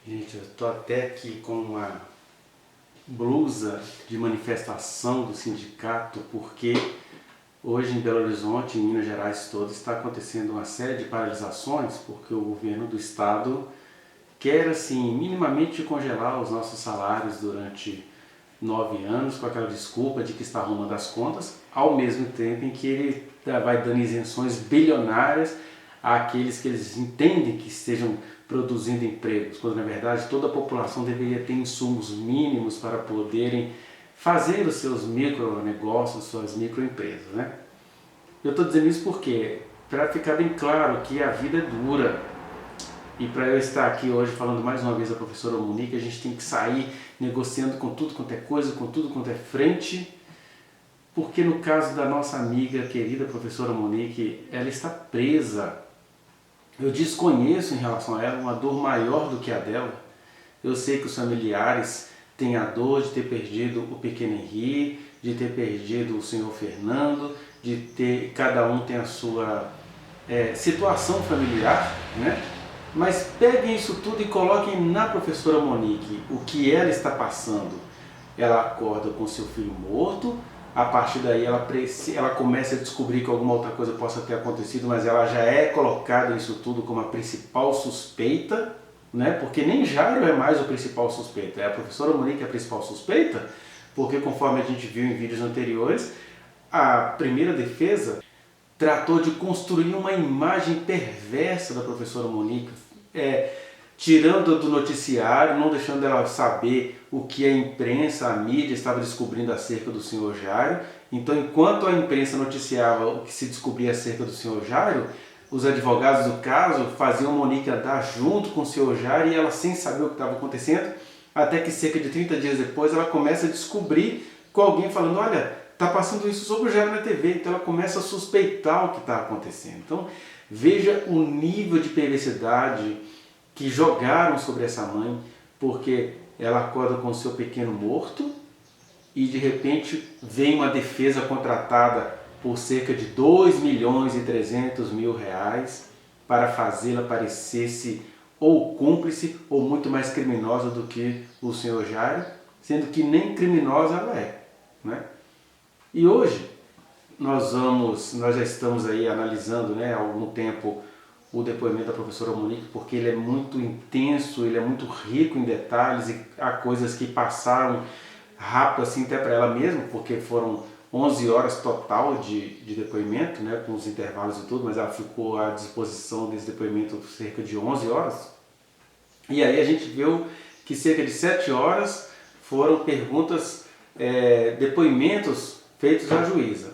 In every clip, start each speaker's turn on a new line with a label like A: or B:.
A: Gente, eu tô até aqui com uma blusa de manifestação do sindicato, porque hoje em Belo Horizonte, em Minas Gerais todo, está acontecendo uma série de paralisações, porque o governo do estado quer, assim, minimamente congelar os nossos salários durante 9 anos, com aquela desculpa de que está arrumando as contas, ao mesmo tempo em que ele vai dando isenções bilionárias àqueles que eles entendem que estejam produzindo empregos, quando na verdade toda a população deveria ter insumos mínimos para poderem fazer os seus micronegócios, suas microempresas, né? Eu estou dizendo isso porque, para ficar bem claro que a vida é dura, e para eu estar aqui hoje falando mais uma vez a professora Monique, a gente tem que sair negociando com tudo quanto é coisa, com tudo quanto é frente, porque no caso da nossa amiga querida professora Monique, ela está presa. Eu desconheço em relação a ela uma dor maior do que a dela. Eu sei que os familiares têm a dor de ter perdido o pequeno Henri, de ter perdido o senhor Fernando, de ter, cada um tem a sua situação familiar, né? Mas peguem isso tudo e coloquem na professora Monique o que ela está passando. Ela acorda com seu filho morto, a partir daí ela começa a descobrir que alguma outra coisa possa ter acontecido, mas ela já é colocada nisso tudo como a principal suspeita, né? Porque nem Jairo é mais o principal suspeito, é a professora Monique a principal suspeita, porque conforme a gente viu em vídeos anteriores, a primeira defesa tratou de construir uma imagem perversa da professora Monique, tirando do noticiário, não deixando ela saber o que a imprensa, a mídia estava descobrindo acerca do senhor Jairo. Então, enquanto a imprensa noticiava o que se descobria acerca do senhor Jairo, os advogados do caso faziam Monique andar junto com o senhor Jairo e ela sem saber o que estava acontecendo, até que cerca de 30 dias depois ela começa a descobrir com alguém falando, olha, está passando isso sobre o Jairo na TV, então ela começa a suspeitar o que está acontecendo. Então veja o nível de perversidade que jogaram sobre essa mãe, porque ela acorda com o seu pequeno morto e de repente vem uma defesa contratada por cerca de 2.300.000 reais para fazê-la parecer-se ou cúmplice ou muito mais criminosa do que o senhor Jairo, sendo que nem criminosa ela é, né? E hoje nós já estamos aí analisando, né, há algum tempo o depoimento da professora Monique, porque ele é muito intenso, ele é muito rico em detalhes e há coisas que passaram rápido assim até para ela mesma, porque foram 11 horas total de depoimento, né, com os intervalos e tudo, mas ela ficou à disposição desse depoimento cerca de 11 horas. E aí a gente viu que cerca de 7 horas foram perguntas, depoimentos feitos à juíza.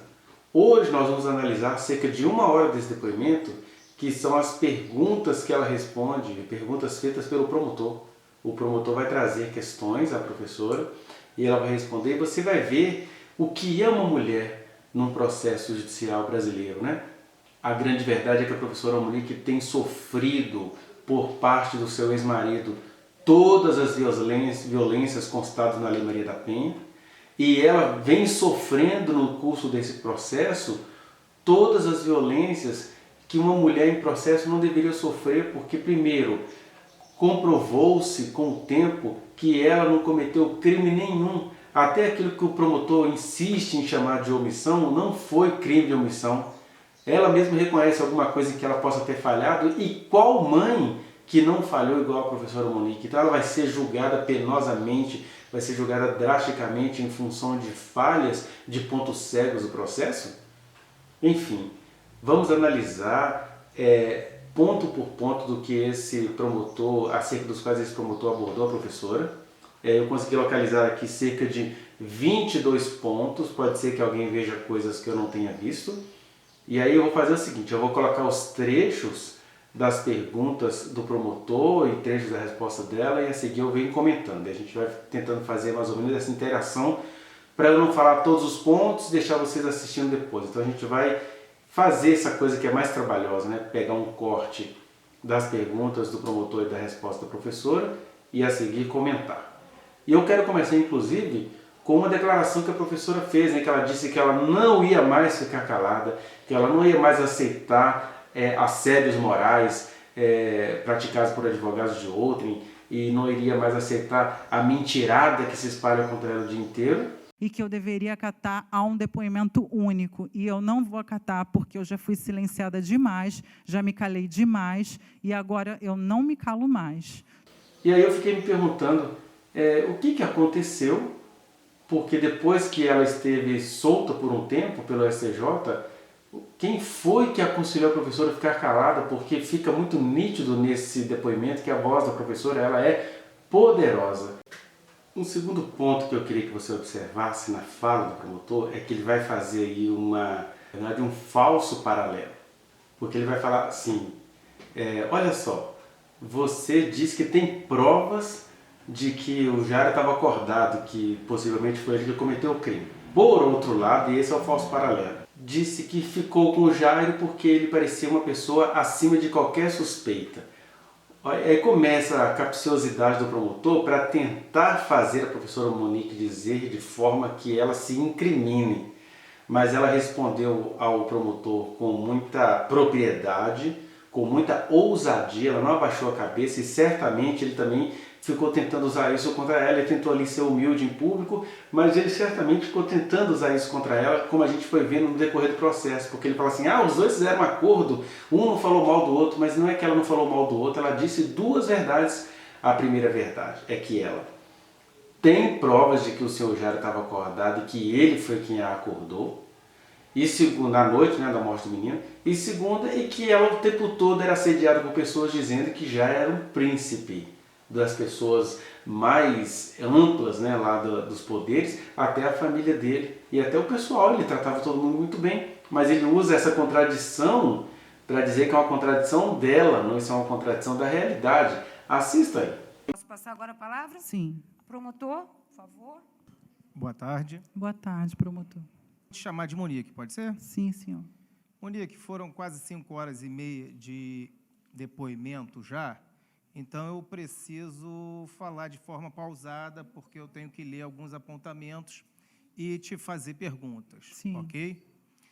A: Hoje nós vamos analisar cerca de 1 hora desse depoimento, que são as perguntas que ela responde, perguntas feitas pelo promotor. O promotor vai trazer questões à professora e ela vai responder, e você vai ver o que é uma mulher num processo judicial brasileiro, né? A grande verdade é que a professora Monique tem sofrido por parte do seu ex-marido todas as violências constadas na Lei Maria da Penha, e ela vem sofrendo no curso desse processo todas as violências que uma mulher em processo não deveria sofrer, porque primeiro comprovou-se com o tempo que ela não cometeu crime nenhum. Até aquilo que o promotor insiste em chamar de omissão não foi crime de omissão. Ela mesma reconhece alguma coisa em que ela possa ter falhado, e qual mãe que não falhou igual a professora Monique? Então ela vai ser julgada penosamente, vai ser julgada drasticamente em função de falhas, de pontos cegos do processo? Enfim, vamos analisar ponto por ponto do que esse promotor, acerca dos quais esse promotor abordou a professora. Eu consegui localizar aqui cerca de 22 pontos, pode ser que alguém veja coisas que eu não tenha visto. E aí eu vou fazer o seguinte, eu vou colocar os trechos das perguntas do promotor e trechos da resposta dela, e a seguir eu venho comentando. E a gente vai tentando fazer mais ou menos essa interação para eu não falar todos os pontos e deixar vocês assistindo depois. Então a gente vai fazer essa coisa que é mais trabalhosa, né? Pegar um corte das perguntas do promotor e da resposta da professora e a seguir comentar. E eu quero começar inclusive com uma declaração que a professora fez, né? Que ela disse que ela não ia mais ficar calada, que ela não ia mais aceitar assédios morais, praticadas por advogados de outrem e não iria mais aceitar a mentirada que se espalha contra ela o dia inteiro.
B: E que eu deveria acatar a um depoimento único. E eu não vou acatar porque eu já fui silenciada demais, já me calei demais e agora eu não me calo mais.
A: E aí eu fiquei me perguntando o que aconteceu, porque depois que ela esteve solta por um tempo pelo STJ, quem foi que aconselhou a professora a ficar calada? Porque fica muito nítido nesse depoimento que a voz da professora ela é poderosa. Um segundo ponto que eu queria que você observasse na fala do promotor é que ele vai fazer aí um falso paralelo. Porque ele vai falar assim, olha só, você diz que tem provas de que o Jairo estava acordado, que possivelmente foi ele que cometeu o crime. Por outro lado, e esse é o falso paralelo, disse que ficou com o Jairo porque ele parecia uma pessoa acima de qualquer suspeita. Aí começa a capciosidade do promotor para tentar fazer a professora Monique dizer de forma que ela se incrimine. Mas ela respondeu ao promotor com muita propriedade, com muita ousadia, ela não abaixou a cabeça e certamente ele também ficou tentando usar isso contra ela. Ele tentou ali ser humilde em público, mas ele certamente ficou tentando usar isso contra ela, como a gente foi vendo no decorrer do processo, porque ele fala assim, os dois fizeram um acordo, um não falou mal do outro, mas não é que ela não falou mal do outro, ela disse duas verdades. A primeira verdade é que ela tem provas de que o senhor Jairo estava acordado e que ele foi quem a acordou, e segunda, à noite, da morte do menino, e segunda, e que ela o tempo todo era assediada por pessoas dizendo que já era um príncipe, das pessoas mais amplas, lá dos poderes, até a família dele e até o pessoal. Ele tratava todo mundo muito bem, mas ele usa essa contradição para dizer que é uma contradição dela, não isso é uma contradição da realidade. Assista aí.
C: Posso passar agora a palavra?
B: Sim.
C: Promotor, por favor.
D: Boa tarde.
B: Boa tarde, promotor.
D: Vou te chamar de Monique, pode ser?
B: Sim, senhor.
D: Monique, foram quase 5h30 de depoimento já, então eu preciso falar de forma pausada, porque eu tenho que ler alguns apontamentos e te fazer perguntas,
B: Sim.
D: ok?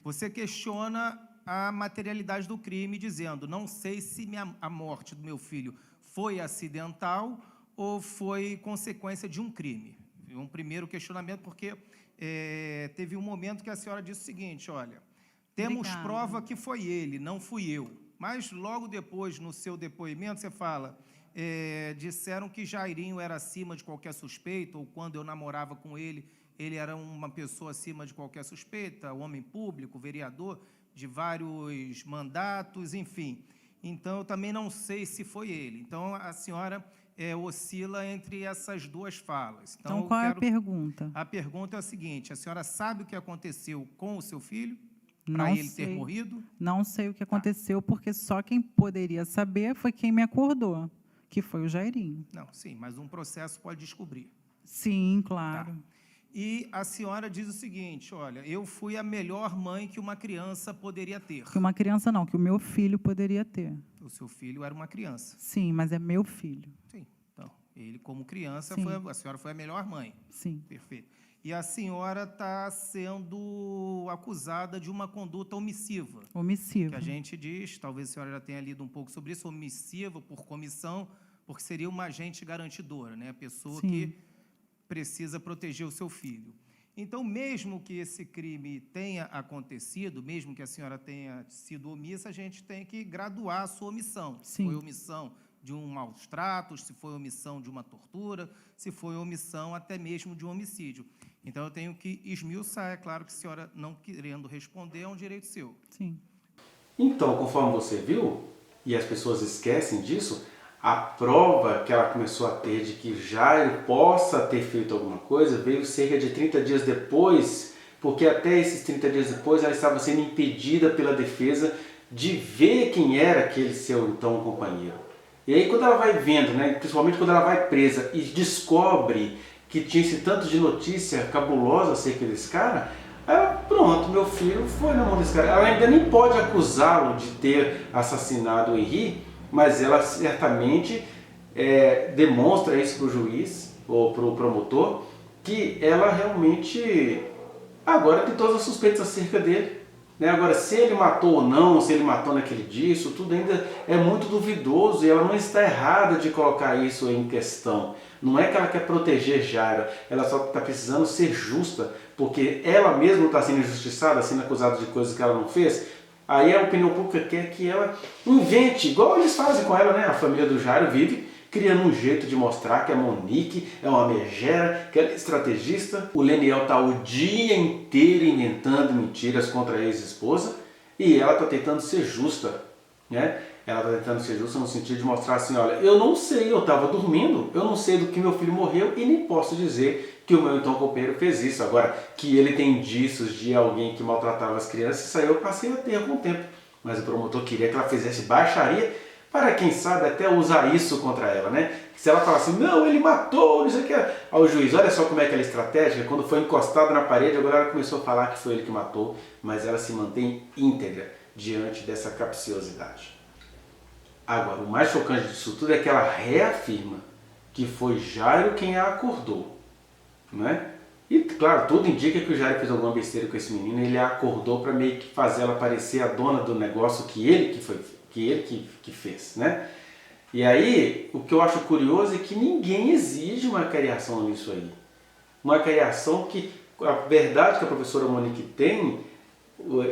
D: Você questiona a materialidade do crime, dizendo, não sei se a morte do meu filho foi acidental ou foi consequência de um crime. Um primeiro questionamento, porque teve um momento que a senhora disse o seguinte, olha, temos prova que foi ele, não fui eu. Mas logo depois, no seu depoimento, você fala, disseram que Jairinho era acima de qualquer suspeita, ou quando eu namorava com ele, ele era uma pessoa acima de qualquer suspeita, homem público, vereador de vários mandatos, enfim. Então, eu também não sei se foi ele. Então, a senhora oscila entre essas duas falas.
B: Então qual é a pergunta?
D: A pergunta é a seguinte, a senhora sabe o que aconteceu com o seu filho? Para ele ter morrido?
B: Não sei o que aconteceu, porque só quem poderia saber foi quem me acordou, que foi o Jairinho.
D: Não, sim, mas um processo pode descobrir.
B: Sim, claro.
D: Tá. E a senhora diz o seguinte, olha, eu fui a melhor mãe que uma criança poderia ter.
B: Que uma criança não, que o meu filho poderia ter.
D: O seu filho era uma criança.
B: Sim, mas é meu filho.
D: Sim, então, ele como criança, a senhora foi a melhor mãe.
B: Sim.
D: Perfeito. E a senhora está sendo acusada de uma conduta omissiva.
B: Omissiva.
D: Que a gente diz, talvez a senhora já tenha lido um pouco sobre isso, omissiva por comissão, porque seria uma agente garantidora, né? A pessoa que precisa proteger o seu filho. Então, mesmo que esse crime tenha acontecido, mesmo que a senhora tenha sido omissa, a gente tem que graduar a sua omissão. Se foi omissão de um maus tratos, se foi omissão de uma tortura, se foi omissão até mesmo de um homicídio. Então, eu tenho que esmiuçar. É claro que a senhora não querendo responder é um direito seu.
B: Sim.
A: Então, conforme você viu, e as pessoas esquecem disso, a prova que ela começou a ter de que Jairo possa ter feito alguma coisa veio cerca de 30 dias depois, porque até esses 30 dias depois ela estava sendo impedida pela defesa de ver quem era aquele seu então companheiro. E aí quando ela vai vendo, principalmente quando ela vai presa e descobre que tinha esse tanto de notícia cabulosa acerca desse cara, ela, pronto, meu filho foi na mão desse cara. Ela ainda nem pode acusá-lo de ter assassinado o Henri, mas ela certamente demonstra isso para o juiz ou para o promotor, que ela realmente agora tem todas as suspeitas acerca dele. Né? Agora, se ele matou ou não, se ele matou naquele dia, isso tudo ainda é muito duvidoso e ela não está errada de colocar isso em questão. Não é que ela quer proteger Jairo, ela só está precisando ser justa, porque ela mesma está sendo injustiçada, sendo acusada de coisas que ela não fez. Aí a opinião pública quer que ela invente, igual eles fazem com ela, né? A família do Jairo vive criando um jeito de mostrar que a Monique é uma megera, que ela é estrategista. O Leniel está o dia inteiro inventando mentiras contra a ex-esposa e ela está tentando ser justa, né? Ela está tentando ser justa no sentido de mostrar assim, olha, eu não sei, eu estava dormindo, eu não sei do que meu filho morreu e nem posso dizer que o meu então companheiro fez isso. Agora, que ele tem indícios de alguém que maltratava as crianças, isso aí eu passei a ter com o tempo. Mas o promotor queria que ela fizesse baixaria para, quem sabe, até usar isso contra ela, né? Se ela falar assim, não, ele matou, não sei o que. Ao juiz, olha só como é que ela é estratégica, quando foi encostada na parede, agora ela começou a falar que foi ele que matou, mas ela se mantém íntegra diante dessa capciosidade. Agora, o mais chocante disso tudo é que ela reafirma que foi Jairo quem a acordou, né? E, claro, tudo indica que o Jairo fez alguma besteira com esse menino, ele a acordou para meio que fazer ela parecer a dona do negócio que ele que fez, né? E aí, o que eu acho curioso é que ninguém exige uma cariação nisso aí. Uma cariação que, a verdade que a professora Monique tem,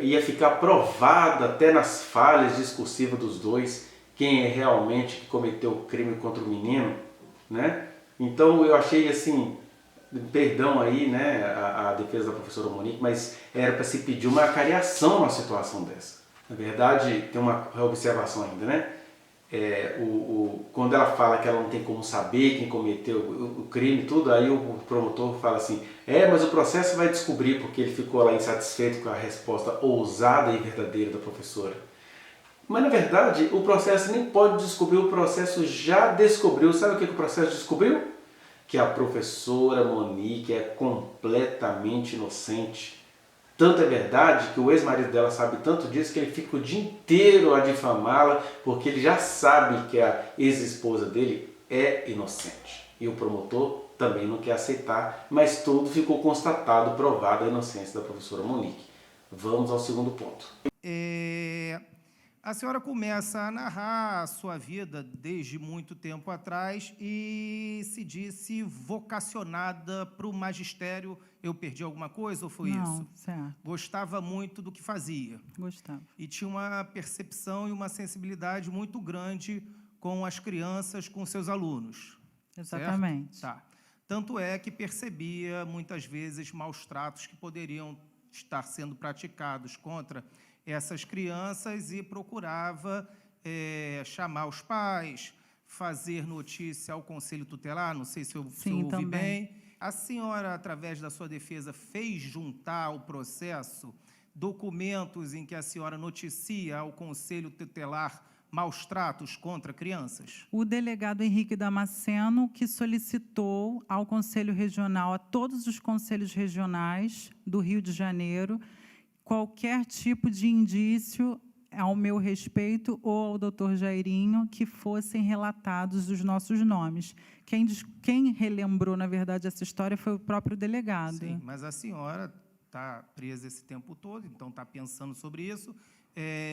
A: ia ficar provada até nas falhas discursivas dos dois, quem é realmente que cometeu o crime contra o menino, né? Então eu achei assim, perdão aí, né, a defesa da professora Monique, mas era para se pedir uma cariação numa situação dessa. Na verdade, tem uma observação ainda, né? Quando ela fala que ela não tem como saber quem cometeu o crime e tudo, aí o promotor fala assim, mas o processo vai descobrir, porque ele ficou lá insatisfeito com a resposta ousada e verdadeira da professora. Mas na verdade, o processo nem pode descobrir, o processo já descobriu. Sabe o que o processo descobriu? Que a professora Monique é completamente inocente. Tanto é verdade que o ex-marido dela sabe tanto disso que ele fica o dia inteiro a difamá-la, porque ele já sabe que a ex-esposa dele é inocente. E o promotor também não quer aceitar, mas tudo ficou constatado, provado a inocência da professora Monique. Vamos ao segundo ponto.
D: A senhora começa a narrar a sua vida desde muito tempo atrás e se disse vocacionada para o magistério. Eu perdi alguma coisa ou foi isso?
B: Não, certo.
D: Gostava muito do que fazia.
B: Gostava.
D: E tinha uma percepção e uma sensibilidade muito grande com as crianças, com seus alunos.
B: Exatamente.
D: Certo? Tá. Tanto é que percebia, muitas vezes, maus tratos que poderiam estar sendo praticados contra essas crianças e procurava chamar os pais, fazer notícia ao Conselho Tutelar, não sei se eu ouvi bem. A senhora, através da sua defesa, fez juntar ao processo documentos em que a senhora noticia ao Conselho Tutelar maus tratos contra crianças?
B: O delegado Henrique Damasceno, que solicitou ao Conselho Regional, a todos os conselhos regionais do Rio de Janeiro, qualquer tipo de indício ao meu respeito ou ao doutor Jairinho que fossem relatados os nossos nomes. Quem relembrou, na verdade, essa história foi o próprio delegado.
D: Sim, mas a senhora está presa esse tempo todo, então está pensando sobre isso,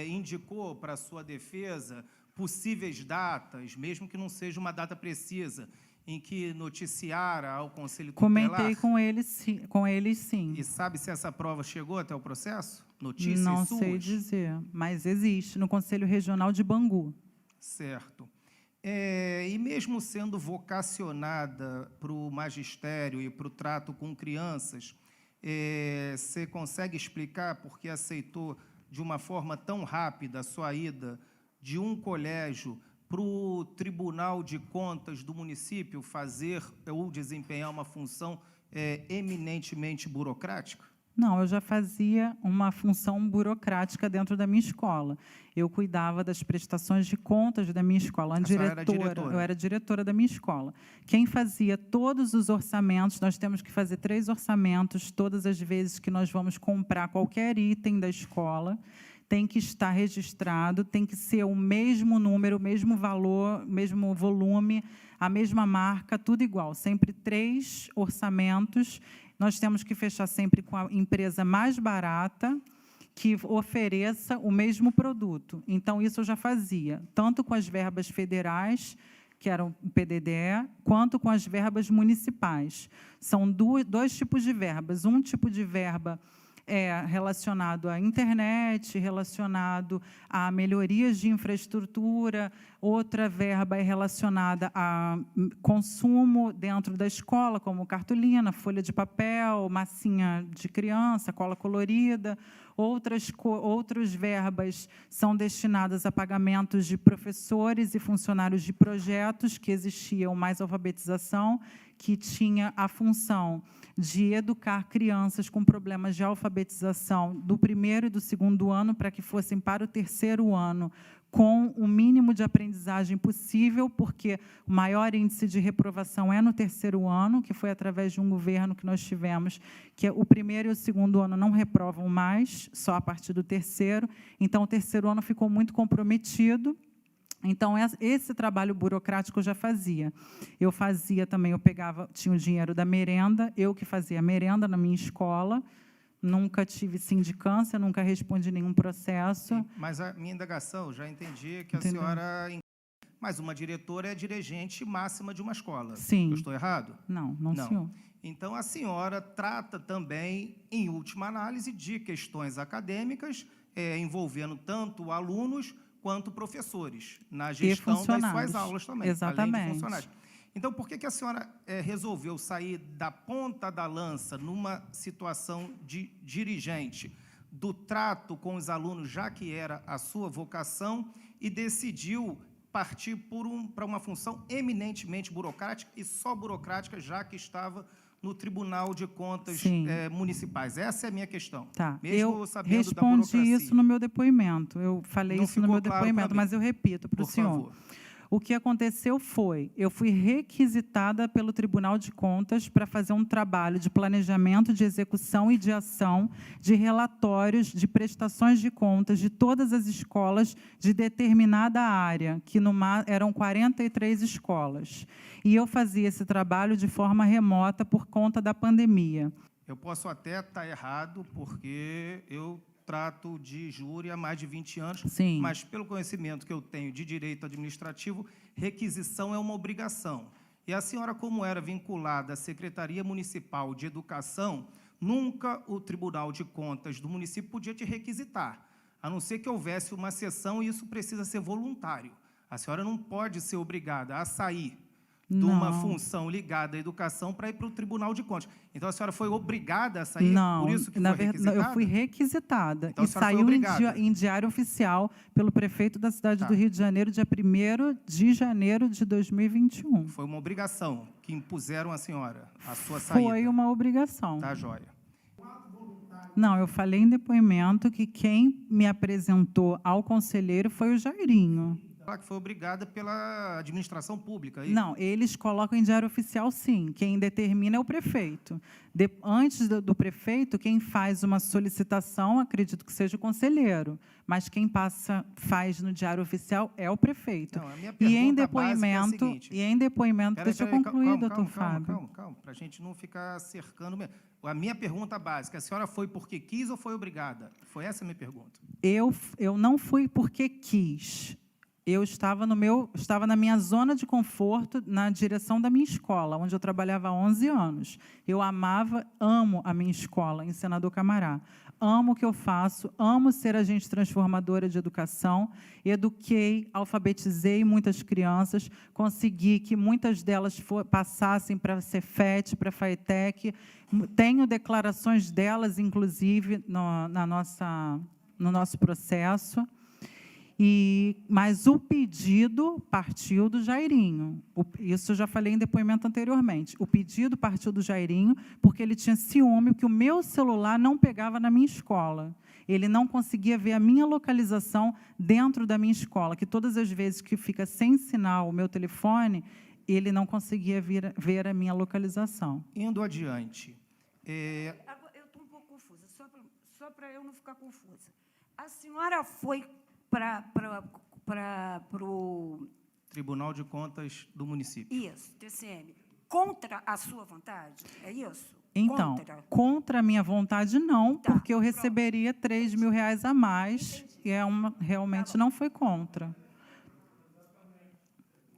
D: indicou para a sua defesa possíveis datas, mesmo que não seja uma data precisa, em que noticiara ao Conselho Tutelar?
B: Comentei com eles, sim.
D: E sabe se essa prova chegou até o processo? Notícias
B: Não
D: suas?
B: sei dizer, mas existe, no Conselho Regional de Bangu.
D: Certo. E mesmo sendo vocacionada para o magistério e para o trato com crianças, você consegue explicar por que aceitou de uma forma tão rápida a sua ida de um colégio para o Tribunal de Contas do município fazer ou desempenhar uma função eminentemente burocrática?
B: Não, eu já fazia uma função burocrática dentro da minha escola. Eu cuidava das prestações de contas da minha escola. Eu era diretora da minha escola. Quem fazia todos os orçamentos, nós temos que fazer 3 orçamentos todas as vezes que nós vamos comprar qualquer item da escola, tem que estar registrado, tem que ser o mesmo número, o mesmo valor, o mesmo volume, a mesma marca, tudo igual. Sempre 3 orçamentos. Nós temos que fechar sempre com a empresa mais barata que ofereça o mesmo produto. Então, isso eu já fazia, tanto com as verbas federais, que eram o PDDE, quanto com as verbas municipais. São dois tipos de verbas. Um tipo de verba é relacionado à internet, relacionado a melhorias de infraestrutura, outra verba é relacionada a consumo dentro da escola, como cartolina, folha de papel, massinha de criança, cola colorida. Outras verbas são destinadas a pagamentos de professores e funcionários de projetos, que existiam mais alfabetização, que tinha a função de educar crianças com problemas de alfabetização do primeiro e do segundo ano, para que fossem para o terceiro ano, com o mínimo de aprendizagem possível, porque o maior índice de reprovação é no terceiro ano, que foi através de um governo que nós tivemos, que o primeiro e o segundo ano não reprovam mais, só a partir do terceiro. Então, o terceiro ano ficou muito comprometido. Então, esse trabalho burocrático eu já fazia. Eu fazia também, tinha o dinheiro da merenda, eu que fazia a merenda na minha escola, nunca tive sindicância, nunca respondi nenhum processo.
D: Sim, mas a minha indagação, eu já entendi que a senhora... Mas uma diretora é dirigente máxima de uma escola.
B: Sim.
D: Eu estou errado?
B: Não, senhor.
D: Então, a senhora trata também, em última análise, de questões acadêmicas, envolvendo tanto alunos quanto professores, na gestão das suas aulas também,
B: exatamente,
D: além de funcionários. Então, por que a senhora resolveu sair da ponta da lança numa situação de dirigente, do trato com os alunos, já que era a sua vocação, e decidiu partir para uma função eminentemente burocrática, e só burocrática, já que estava no Tribunal de Contas Municipais? Essa é a minha questão.
B: Tá.
D: Mesmo
B: eu
D: sabendo da
B: respondi
D: burocracia.
B: isso no meu depoimento. Eu falei
D: Não
B: isso no meu
D: ficou claro
B: depoimento,
D: pra mim.
B: mas eu repito para o senhor.
D: Favor.
B: O que aconteceu foi, eu fui requisitada pelo Tribunal de Contas para fazer um trabalho de planejamento, de execução e de ação de relatórios de prestações de contas de todas as escolas de determinada área, que eram 43 escolas. E eu fazia esse trabalho de forma remota por conta da pandemia.
D: Eu posso até estar errado, porque eu trato de júri há mais de 20 anos,
B: Sim.
D: Mas, pelo conhecimento que eu tenho de direito administrativo, requisição é uma obrigação. E a senhora, como era vinculada à Secretaria Municipal de Educação, nunca o Tribunal de Contas do município podia te requisitar, a não ser que houvesse uma sessão, e isso precisa ser voluntário. A senhora não pode ser obrigada a sair de uma função ligada à educação para ir para o Tribunal de Contas. Então, a senhora foi obrigada a sair?
B: Não,
D: por isso que
B: na
D: foi
B: verdade,
D: requisitada?
B: eu fui requisitada.
D: Então,
B: e saiu em diário oficial pelo prefeito da cidade do Rio de Janeiro, dia 1º de janeiro de 2021.
D: Foi uma obrigação que impuseram à senhora, a sua saída.
B: Foi uma obrigação.
D: Tá, joia.
B: Não, eu falei em depoimento que quem me apresentou ao conselheiro foi o Jairinho.
D: Ela que foi obrigada pela administração pública. Aí.
B: Não, eles colocam em diário oficial, sim. Quem determina é o prefeito. Antes do prefeito, quem faz uma solicitação, acredito que seja o conselheiro, mas quem faz no diário oficial é o prefeito.
D: Não, a minha pergunta básica é a seguinte.
B: Deixa eu concluir, doutor Fábio.
D: Calma, para a gente não ficar cercando mesmo. A minha pergunta básica, a senhora foi porque quis ou foi obrigada? Foi essa a minha pergunta.
B: Eu não fui porque quis. Eu estava na minha zona de conforto, na direção da minha escola, onde eu trabalhava há 11 anos. Eu amo a minha escola, em Senador Camará. Amo o que eu faço, amo ser agente transformadora de educação. Eduquei, alfabetizei muitas crianças, consegui que muitas delas passassem para a Cefet, para a FAETEC. Tenho declarações delas, inclusive, no nosso processo. Mas o pedido partiu do Jairinho. Isso eu já falei em depoimento anteriormente. O pedido partiu do Jairinho porque ele tinha ciúme que o meu celular não pegava na minha escola. Ele não conseguia ver a minha localização dentro da minha escola, que todas as vezes que fica sem sinal o meu telefone, ele não conseguia ver a minha localização.
D: Indo adiante.
C: Agora, eu estou um pouco confusa, só para eu não ficar confusa. A senhora foi para o...
D: Tribunal de Contas do município.
C: Isso, TCM. Contra a sua vontade? É isso?
B: Então, contra a minha vontade, não,
C: Tá,
B: porque eu receberia R$3.000 a mais, e realmente não foi contra.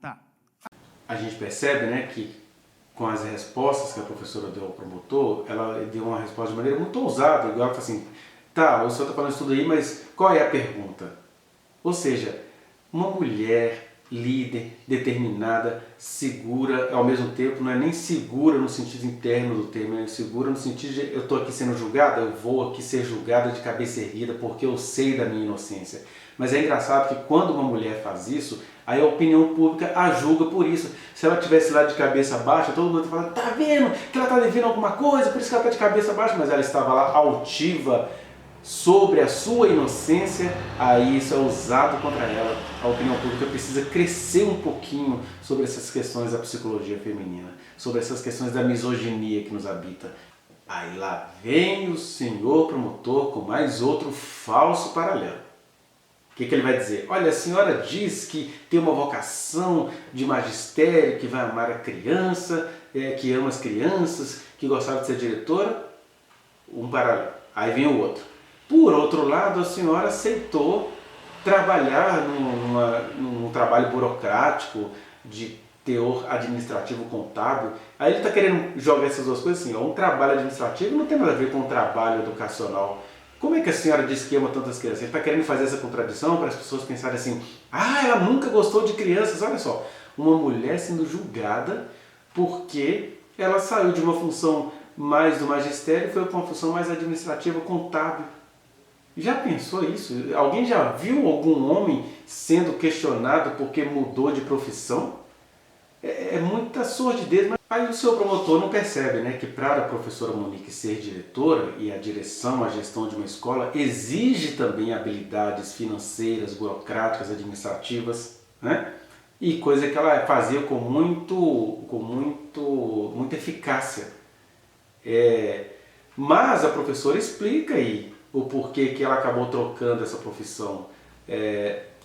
D: Tá.
A: A gente percebe, né, que com as respostas que a professora deu ao promotor, ela deu uma resposta de maneira muito ousada, igual ela falou assim, tá, o senhor está falando isso tudo aí, mas qual é a pergunta? Ou seja, uma mulher líder, determinada, segura, ao mesmo tempo não é nem segura no sentido interno do termo, é segura no sentido de eu estou aqui sendo julgada, eu vou aqui ser julgada de cabeça erguida porque eu sei da minha inocência. Mas é engraçado que quando uma mulher faz isso, aí a opinião pública a julga por isso. Se ela estivesse lá de cabeça baixa, todo mundo fala, tá vendo que ela está devendo alguma coisa, por isso que ela está de cabeça baixa, mas ela estava lá altiva sobre a sua inocência, aí isso é usado contra ela. A opinião pública precisa crescer um pouquinho sobre essas questões da psicologia feminina, sobre essas questões da misoginia que nos habita. Aí lá vem o senhor promotor com mais outro falso paralelo. O que ele vai dizer? Olha, a senhora diz que tem uma vocação de magistério, que vai amar a criança, que ama as crianças, que gostava de ser diretora. Um paralelo. Aí vem o outro. Por outro lado, a senhora aceitou trabalhar num trabalho burocrático de teor administrativo contábil. Aí ele está querendo jogar essas duas coisas assim, ó, um trabalho administrativo não tem nada a ver com um trabalho educacional. Como é que a senhora diz que ama tantas crianças? Ele está querendo fazer essa contradição para as pessoas pensarem assim, ah, ela nunca gostou de crianças. Olha só, uma mulher sendo julgada porque ela saiu de uma função mais do magistério e foi para uma função mais administrativa contábil. Já pensou isso? Alguém já viu algum homem sendo questionado porque mudou de profissão? É muita sordidez, mas aí o seu promotor não percebe, né, que para a professora Monique ser diretora e a direção, a gestão de uma escola exige também habilidades financeiras, burocráticas, administrativas, né? E coisa que ela fazia com muita eficácia. Mas a professora explica aí o porquê que ela acabou trocando essa profissão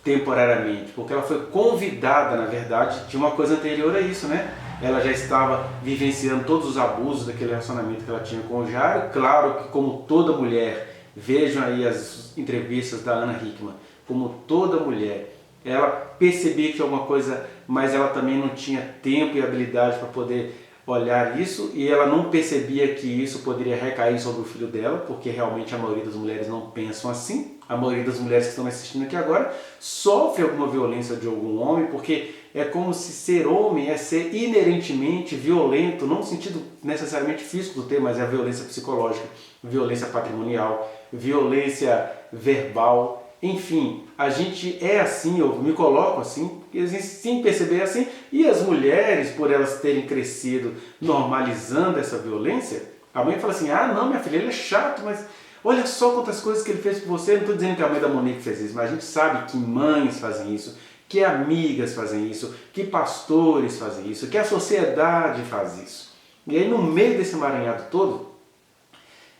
A: temporariamente, porque ela foi convidada, na verdade, de uma coisa anterior a isso, né? Ela já estava vivenciando todos os abusos daquele relacionamento que ela tinha com o Jário. Claro que, como toda mulher, vejam aí as entrevistas da Ana Hickman, como toda mulher, ela percebia que tinha alguma coisa, mas ela também não tinha tempo e habilidade para poder olhar isso, e ela não percebia que isso poderia recair sobre o filho dela, porque realmente a maioria das mulheres não pensam assim. A maioria das mulheres que estão me assistindo aqui agora sofre alguma violência de algum homem, porque é como se ser homem é ser inerentemente violento, não no sentido necessariamente físico do termo, mas é a violência psicológica, violência patrimonial, violência verbal. Enfim, a gente é assim, eu me coloco assim, sem perceber assim, e as mulheres, por elas terem crescido normalizando essa violência, a mãe fala assim, ah não, minha filha, ele é chato, mas olha só quantas coisas que ele fez por você. Eu não estou dizendo que a mãe da Monique fez isso, mas a gente sabe que mães fazem isso, que amigas fazem isso, que pastores fazem isso, que a sociedade faz isso. E aí no meio desse emaranhado todo,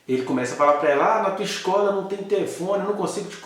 A: ele começa a falar para ela, na tua escola não tem telefone, eu não consigo te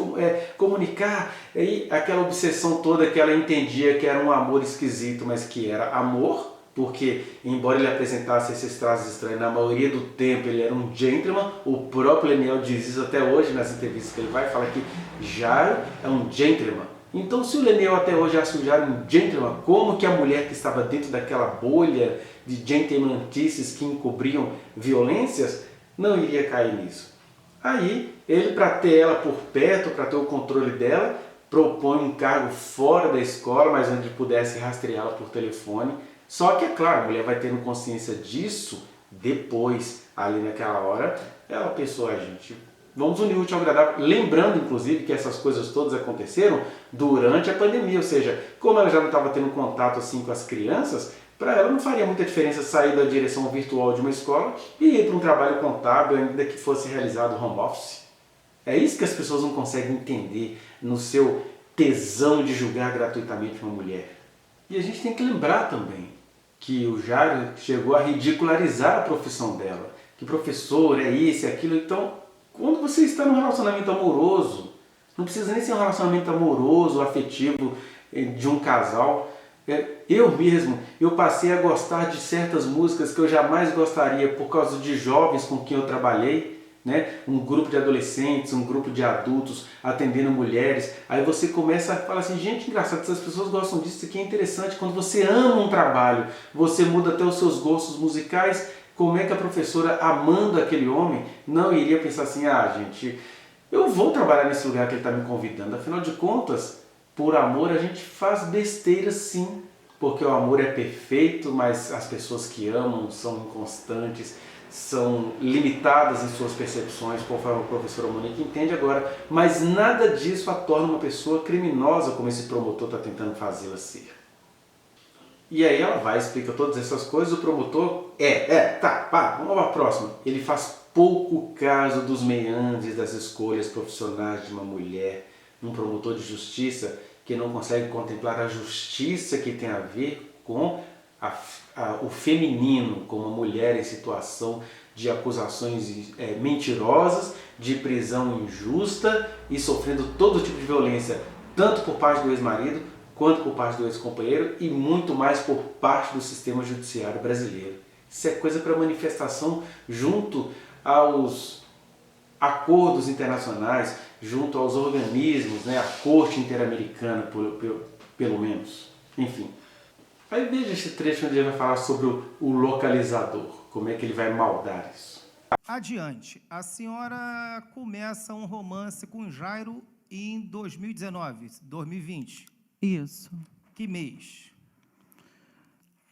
A: comunicar. E aí aquela obsessão toda que ela entendia que era um amor esquisito, mas que era amor, porque embora ele apresentasse esses traços estranhos, na maioria do tempo ele era um gentleman. O próprio Leniel diz isso até hoje nas entrevistas que ele vai, fala que Jário é um gentleman. Então se o Leniel até hoje acha o Jário um gentleman, como que a mulher que estava dentro daquela bolha de gentlemantices que encobriam violências não iria cair nisso? Aí, ele, para ter ela por perto, para ter o controle dela, propõe um cargo fora da escola, mas onde pudesse rastreá-la por telefone. Só que, é claro, a mulher vai tendo consciência disso depois, ali naquela hora, ela pensou, gente, vamos unir o útil ao agradável. Lembrando, inclusive, que essas coisas todas aconteceram durante a pandemia, ou seja, como ela já não estava tendo contato assim com as crianças, para ela não faria muita diferença sair da direção virtual de uma escola e ir para um trabalho contábil, ainda que fosse realizado home office. É isso que as pessoas não conseguem entender no seu tesão de julgar gratuitamente uma mulher. E a gente tem que lembrar também que o Jário chegou a ridicularizar a profissão dela, que professor é isso e aquilo. Então, quando você está num relacionamento amoroso, não precisa nem ser um relacionamento amoroso, afetivo de um casal, Eu mesmo, eu passei a gostar de certas músicas que eu jamais gostaria por causa de jovens com quem eu trabalhei, né? Um grupo de adolescentes, um grupo de adultos atendendo mulheres. Aí você começa a falar assim, gente, engraçado, essas pessoas gostam disso, isso aqui é interessante. Quando você ama um trabalho, você muda até os seus gostos musicais. Como é que a professora, amando aquele homem, não iria pensar assim, gente, eu vou trabalhar nesse lugar que ele está me convidando. Afinal de contas, por amor a gente faz besteira sim, porque o amor é perfeito, mas as pessoas que amam são inconstantes, são limitadas em suas percepções, conforme a professora Monique entende agora, mas nada disso a torna uma pessoa criminosa, como esse promotor está tentando fazê-la ser. E aí ela vai, explica todas essas coisas, o promotor, vamos para a próxima. Ele faz pouco caso dos meandres das escolhas profissionais de uma mulher, um promotor de justiça que não consegue contemplar a justiça que tem a ver com o feminino, com uma mulher em situação de acusações mentirosas, de prisão injusta e sofrendo todo tipo de violência, tanto por parte do ex-marido, quanto por parte do ex-companheiro e muito mais por parte do sistema judiciário brasileiro. Isso é coisa para manifestação junto aos acordos internacionais, junto aos organismos, né, a Corte Interamericana, pelo menos. Enfim. Aí veja esse trecho onde ele vai falar sobre o localizador, como é que ele vai maldar isso.
D: Adiante. A senhora começa um romance com Jairo em 2020.
B: Isso.
D: Que mês?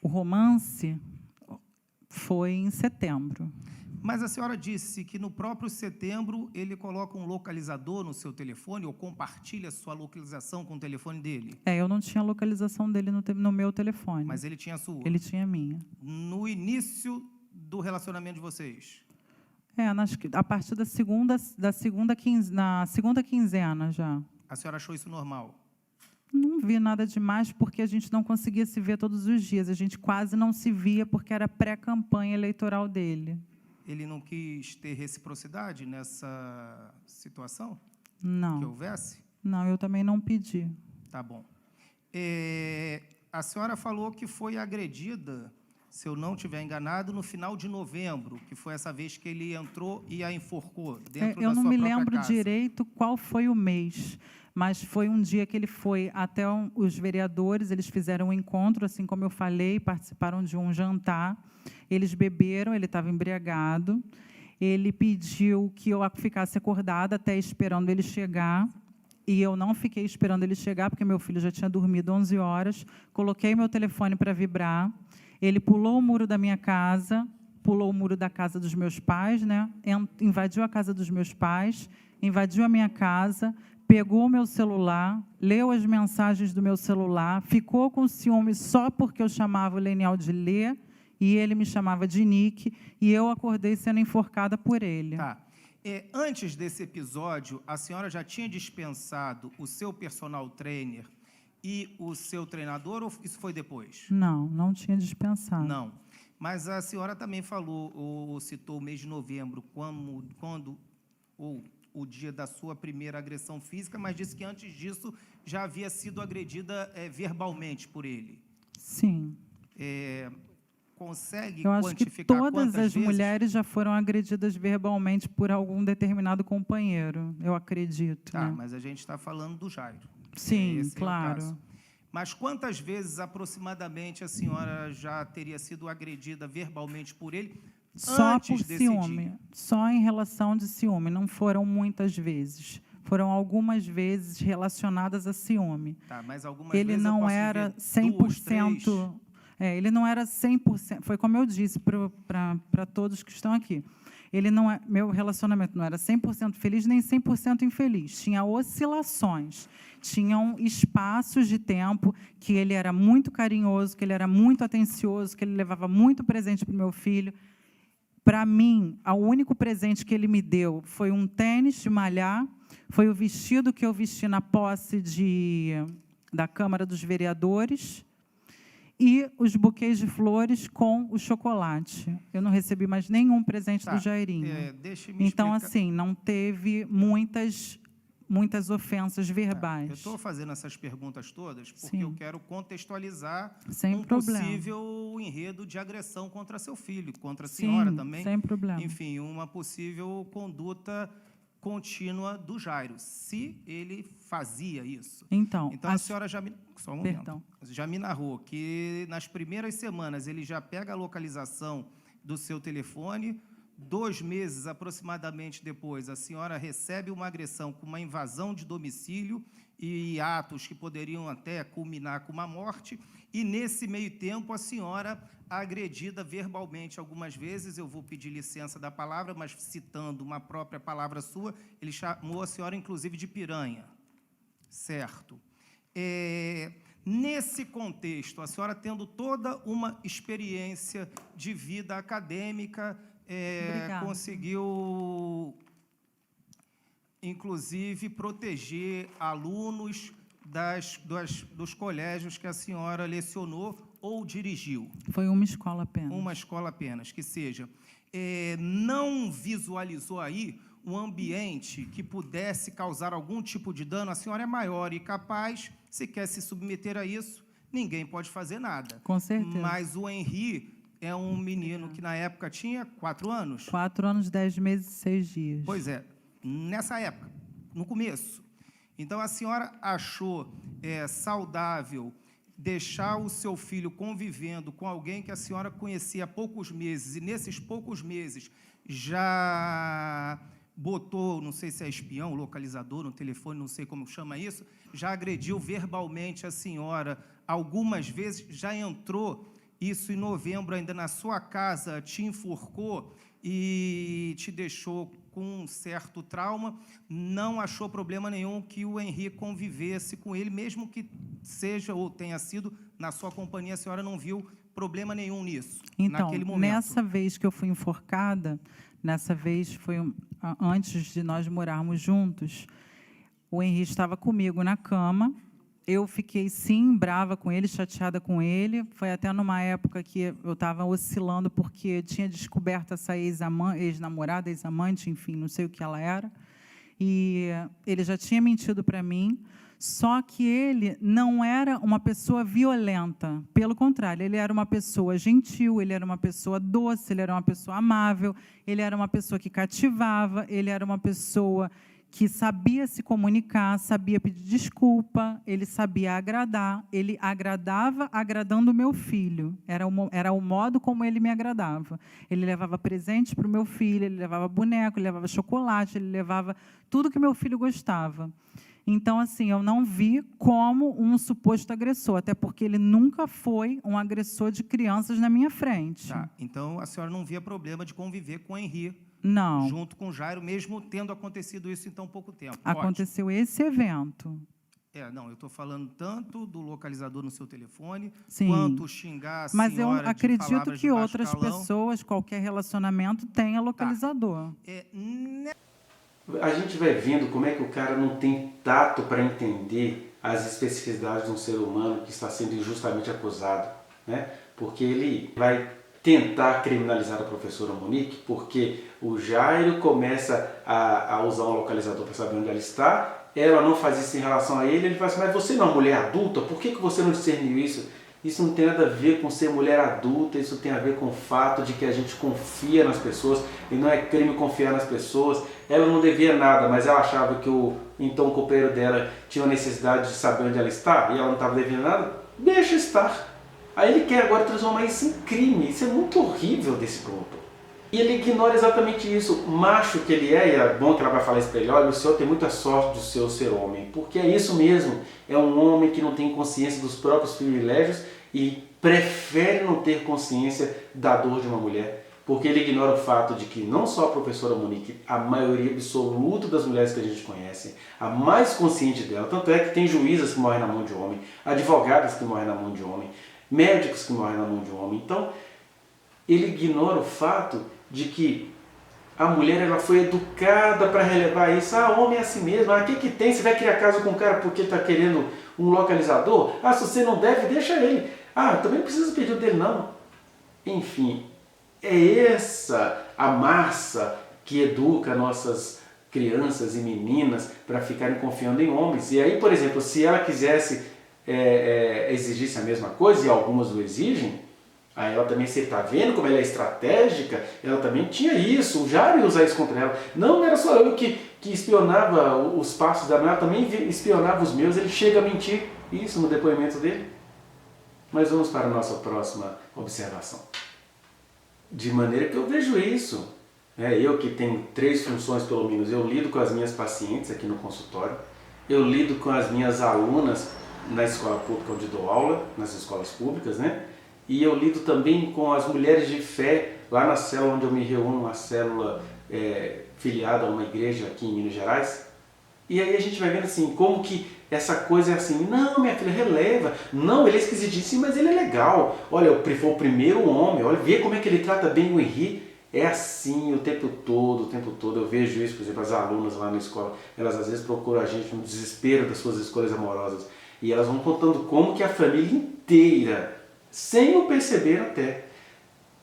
B: O romance foi em setembro.
D: Mas a senhora disse que no próprio setembro ele coloca um localizador no seu telefone ou compartilha sua localização com o telefone dele?
B: Eu não tinha a localização dele no meu telefone.
D: Mas ele tinha a sua?
B: Ele tinha a minha.
D: No início do relacionamento de vocês?
B: A partir na segunda quinzena já.
D: A senhora achou isso normal?
B: Não vi nada demais, porque a gente não conseguia se ver todos os dias. A gente quase não se via, porque era pré-campanha eleitoral dele.
D: Ele não quis ter reciprocidade nessa situação?
B: Não.
D: Que houvesse?
B: Não, eu também não pedi.
D: Tá bom. A senhora falou que foi agredida, se eu não estiver enganado, no final de novembro, que foi essa vez que ele entrou e a enforcou dentro da sua própria casa.
B: Eu não me lembro direito qual foi o mês, mas foi um dia que ele foi até os vereadores, eles fizeram um encontro, assim como eu falei, participaram de um jantar, eles beberam, ele estava embriagado, ele pediu que eu ficasse acordada até esperando ele chegar, e eu não fiquei esperando ele chegar, porque meu filho já tinha dormido 11 horas, coloquei meu telefone para vibrar, ele pulou o muro da minha casa, pulou o muro da casa dos meus pais, né? Invadiu a casa dos meus pais, invadiu a minha casa, pegou o meu celular, leu as mensagens do meu celular, ficou com ciúme só porque eu chamava o Leniel de Lê, e ele me chamava de Nick, e eu acordei sendo enforcada por ele.
D: Tá. Antes desse episódio, a senhora já tinha dispensado o seu personal trainer e o seu treinador, ou isso foi depois?
B: Não, não tinha dispensado.
D: Não. Mas a senhora também falou, ou citou o mês de novembro, quando o dia da sua primeira agressão física, mas disse que antes disso já havia sido agredida verbalmente por ele.
B: Sim.
D: Consegue
B: Eu acho que todas as mulheres já foram agredidas verbalmente por algum determinado companheiro, eu acredito.
D: Tá,
B: né?
D: Mas a gente está falando do Jairo.
B: Sim, claro.
D: Mas quantas vezes, aproximadamente, a senhora já teria sido agredida verbalmente por ele
B: só
D: antes
B: por
D: desse
B: ciúme,
D: dia?
B: só em relação de ciúme, não foram muitas vezes. Foram algumas vezes relacionadas a ciúme.
D: Tá, mas algumas
B: ele
D: vezes
B: não era 100%. Ele não era 100%. Foi como eu disse para todos que estão aqui. Meu relacionamento não era 100% feliz nem 100% infeliz. Tinha oscilações. Tinham espaços de tempo que ele era muito carinhoso, que ele era muito atencioso, que ele levava muito presente para o meu filho. Para mim, o único presente que ele me deu foi um tênis de malhar, foi o vestido que eu vesti na posse da Câmara dos Vereadores e os buquês de flores com o chocolate. Eu não recebi mais nenhum presente do Jairinho.
D: Deixe-me
B: então,
D: explicar.
B: assim, não teve muitas muitas ofensas verbais.
D: Eu estou fazendo essas perguntas todas porque
B: Sim.
D: eu quero contextualizar
B: Sem
D: um
B: problema.
D: possível enredo de agressão contra seu filho, contra a
B: Sim,
D: senhora também.
B: sem problema.
D: Enfim, uma possível conduta contínua do Jairo, se ele fazia isso.
B: Então
D: a senhora já me... Só um momento.
B: Perdão.
D: Já me narrou que nas primeiras semanas ele já pega a localização do seu telefone. 2 meses aproximadamente depois, a senhora recebe uma agressão com uma invasão de domicílio e atos que poderiam até culminar com uma morte. E, nesse meio tempo, a senhora agredida verbalmente algumas vezes. Eu vou pedir licença da palavra, mas citando uma própria palavra sua, ele chamou a senhora, inclusive, de piranha. Certo. Nesse contexto, a senhora tendo toda uma experiência de vida acadêmica, conseguiu, inclusive, proteger alunos dos colégios que a senhora lecionou ou dirigiu.
B: Foi uma escola apenas.
D: Uma escola apenas, que seja. Não visualizou aí um ambiente que pudesse causar algum tipo de dano? A senhora é maior e capaz, se quer se submeter a isso, ninguém pode fazer nada.
B: Com certeza.
D: Mas o Henri é um menino que, na época, tinha 4 anos?
B: 4 anos, 10 meses e 6 dias.
D: Pois é, nessa época, no começo. Então, a senhora achou saudável deixar o seu filho convivendo com alguém que a senhora conhecia há poucos meses, e nesses poucos meses já botou, não sei se é espião, localizador no telefone, não sei como chama isso, já agrediu verbalmente a senhora algumas vezes, já entrou... Isso em novembro, ainda na sua casa, te enforcou e te deixou com um certo trauma. Não achou problema nenhum que o Henri convivesse com ele, mesmo que seja ou tenha sido na sua companhia, a senhora não viu problema nenhum nisso,
B: então,
D: naquele momento.
B: Nessa vez que eu fui enforcada, nessa vez foi antes de nós morarmos juntos, o Henri estava comigo na cama. Eu fiquei, sim, brava com ele, chateada com ele. Foi até numa época que eu estava oscilando, porque tinha descoberto essa ex-namorada, ex-amante, enfim, não sei o que ela era. E ele já tinha mentido para mim, só que ele não era uma pessoa violenta. Pelo contrário, ele era uma pessoa gentil, ele era uma pessoa doce, ele era uma pessoa amável, ele era uma pessoa que cativava, ele era uma pessoa que sabia se comunicar, sabia pedir desculpa, ele sabia agradar, ele agradava agradando o meu filho, era o modo como ele me agradava. Ele levava presentes para o meu filho, ele levava boneco, ele levava chocolate, ele levava tudo que meu filho gostava. Então, assim, eu não vi como um suposto agressor, até porque ele nunca foi um agressor de crianças na minha frente.
D: Tá, então a senhora não via problema de conviver com o Henri?
B: Não.
D: Junto com o Jairo, mesmo tendo acontecido isso em tão pouco tempo.
B: Aconteceu esse evento.
D: Não, eu estou falando tanto do localizador no seu telefone,
B: sim,
D: quanto xingar a senhora.
B: Mas eu acredito que outras pessoas, qualquer relacionamento, tenha localizador.
A: A gente vai vendo como é que o cara não tem tato para entender as especificidades de um ser humano que está sendo injustamente acusado, né? Porque ele vai tentar criminalizar a professora Monique, porque o Jairo começa a usar um localizador para saber onde ela está, ela não faz isso em relação a ele fala assim, mas você não é uma mulher adulta, por que você não discerniu isso? Isso não tem nada a ver com ser mulher adulta, isso tem a ver com o fato de que a gente confia nas pessoas, e não é crime confiar nas pessoas. Ela não devia nada, mas ela achava que o companheiro dela tinha a necessidade de saber onde ela está, e ela não estava devendo nada, deixa estar. Aí ele quer agora transformar isso em crime. Isso é muito horrível desse grupo. E ele ignora exatamente isso. Macho que ele é, e é bom que ela vai falar isso para ele, olha, o senhor tem muita sorte de o ser homem, porque é isso mesmo. É um homem que não tem consciência dos próprios privilégios e prefere não ter consciência da dor de uma mulher, porque ele ignora o fato de que não só a professora Monique, a maioria absoluta das mulheres que a gente conhece, a mais consciente dela, tanto é que tem juízas que morrem na mão de homem, advogadas que morrem na mão de homem, médicos que morrem na mão de um homem. Então, ele ignora o fato de que a mulher ela foi educada para relevar isso. Ah, homem é assim mesmo. Ah, o que tem? Você vai criar caso com o cara porque está querendo um localizador? Ah, se você não deve, deixa ele. Ah, também não precisa pedir o dele, não. Enfim, é essa a massa que educa nossas crianças e meninas para ficarem confiando em homens. E aí, por exemplo, se ela quisesse exigisse a mesma coisa, e algumas o exigem, aí ela também, você está vendo como ela é estratégica, ela também tinha isso, o Jairo ia usar isso contra ela. Não era só eu que espionava os passos da mulher, também espionava os meus, ele chega a mentir isso no depoimento dele. Mas vamos para a nossa próxima observação. De maneira que eu vejo isso. Eu que tenho 3 funções pelo menos, eu lido com as minhas pacientes aqui no consultório, eu lido com as minhas alunas na escola pública onde dou aula, nas escolas públicas, né? E eu lido também com as mulheres de fé, lá na célula onde eu me reúno, uma célula filiada a uma igreja aqui em Minas Gerais. E aí a gente vai vendo assim, como que essa coisa é assim, não, minha filha, releva, não, ele é esquisitíssimo, mas ele é legal. Olha, foi o primeiro homem, olha, vê como é que ele trata bem o Henri. É assim o tempo todo, eu vejo isso, por exemplo, as alunas lá na escola, elas às vezes procuram a gente no desespero das suas escolhas amorosas. E elas vão contando como que a família inteira, sem o perceber até,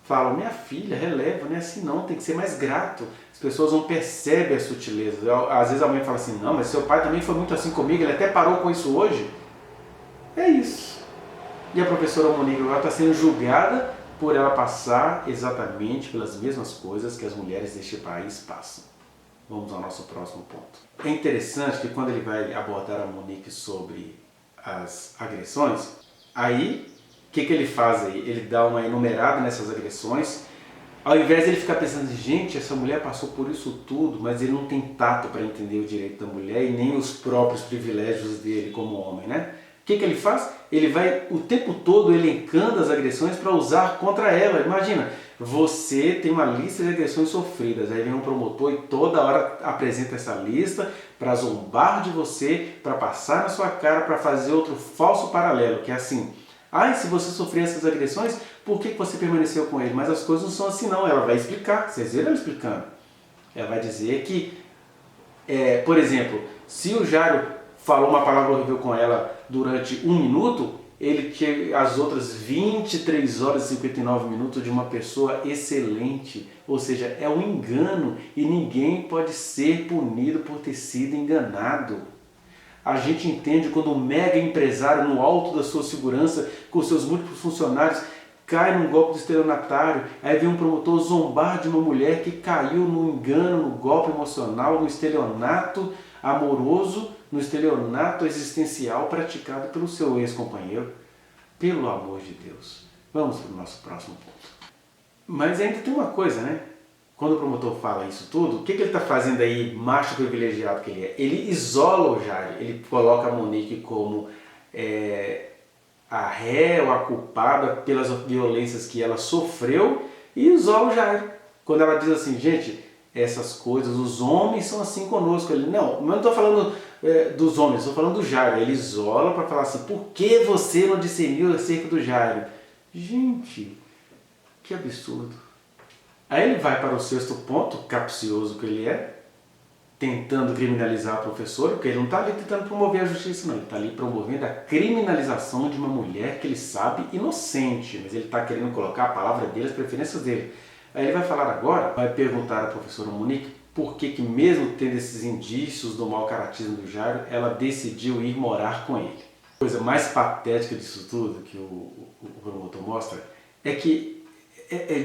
A: falam, minha filha, releva, não é assim não, tem que ser mais grato. As pessoas não percebem a sutileza. Às vezes a mãe fala assim, não, mas seu pai também foi muito assim comigo, ele até parou com isso hoje. É isso. E a professora Monique agora está sendo julgada por ela passar exatamente pelas mesmas coisas que as mulheres deste país passam. Vamos ao nosso próximo ponto. É interessante que quando ele vai abordar a Monique sobre as agressões, aí o que ele faz aí? Ele dá uma enumerada nessas agressões, ao invés de ele ficar pensando, gente, essa mulher passou por isso tudo, mas ele não tem tato para entender o direito da mulher e nem os próprios privilégios dele como homem, né? O que ele faz? Ele vai o tempo todo elencando as agressões para usar contra ela. Imagina, você tem uma lista de agressões sofridas, aí vem um promotor e toda hora apresenta essa lista para zombar de você, para passar na sua cara, para fazer outro falso paralelo, que é assim, se você sofreu essas agressões, por que você permaneceu com ele? Mas as coisas não são assim não, ela vai explicar, vocês viram ela explicando. Ela vai dizer que, por exemplo, se o Jairo falou uma palavra horrível com ela durante 1 minuto, ele tinha as outras 23 horas e 59 minutos de uma pessoa excelente. Ou seja, é um engano e ninguém pode ser punido por ter sido enganado. A gente entende quando um mega empresário no alto da sua segurança, com seus múltiplos funcionários, cai num golpe de estelionatário, aí vem um promotor zombar de uma mulher que caiu no engano, no golpe emocional, no estelionato amoroso, no estelionato existencial praticado pelo seu ex-companheiro. Pelo amor de Deus. Vamos para o nosso próximo ponto. Mas ainda tem uma coisa, né? Quando o promotor fala isso tudo, o que ele está fazendo aí, macho privilegiado que ele é? Ele isola o Jairo, ele coloca a Monique como a ré ou a culpada pelas violências que ela sofreu e isola o Jairo. Quando ela diz assim, gente, essas coisas, os homens são assim conosco. Ele, não estou falando dos homens, estou falando do Jairo. Ele isola para falar assim, por que você não discerniu acerca do Jairo? Gente, que absurdo. Aí ele vai para o 6º ponto, capcioso que ele é, tentando criminalizar a professora, porque ele não está ali tentando promover a justiça, não. Ele está ali promovendo a criminalização de uma mulher que ele sabe inocente, mas ele está querendo colocar a palavra dele, as preferências dele. Aí ele vai falar agora, vai perguntar à professora Monique por que mesmo tendo esses indícios do mau caratismo do Jairo, ela decidiu ir morar com ele. A coisa mais patética disso tudo que o promotor mostra é que,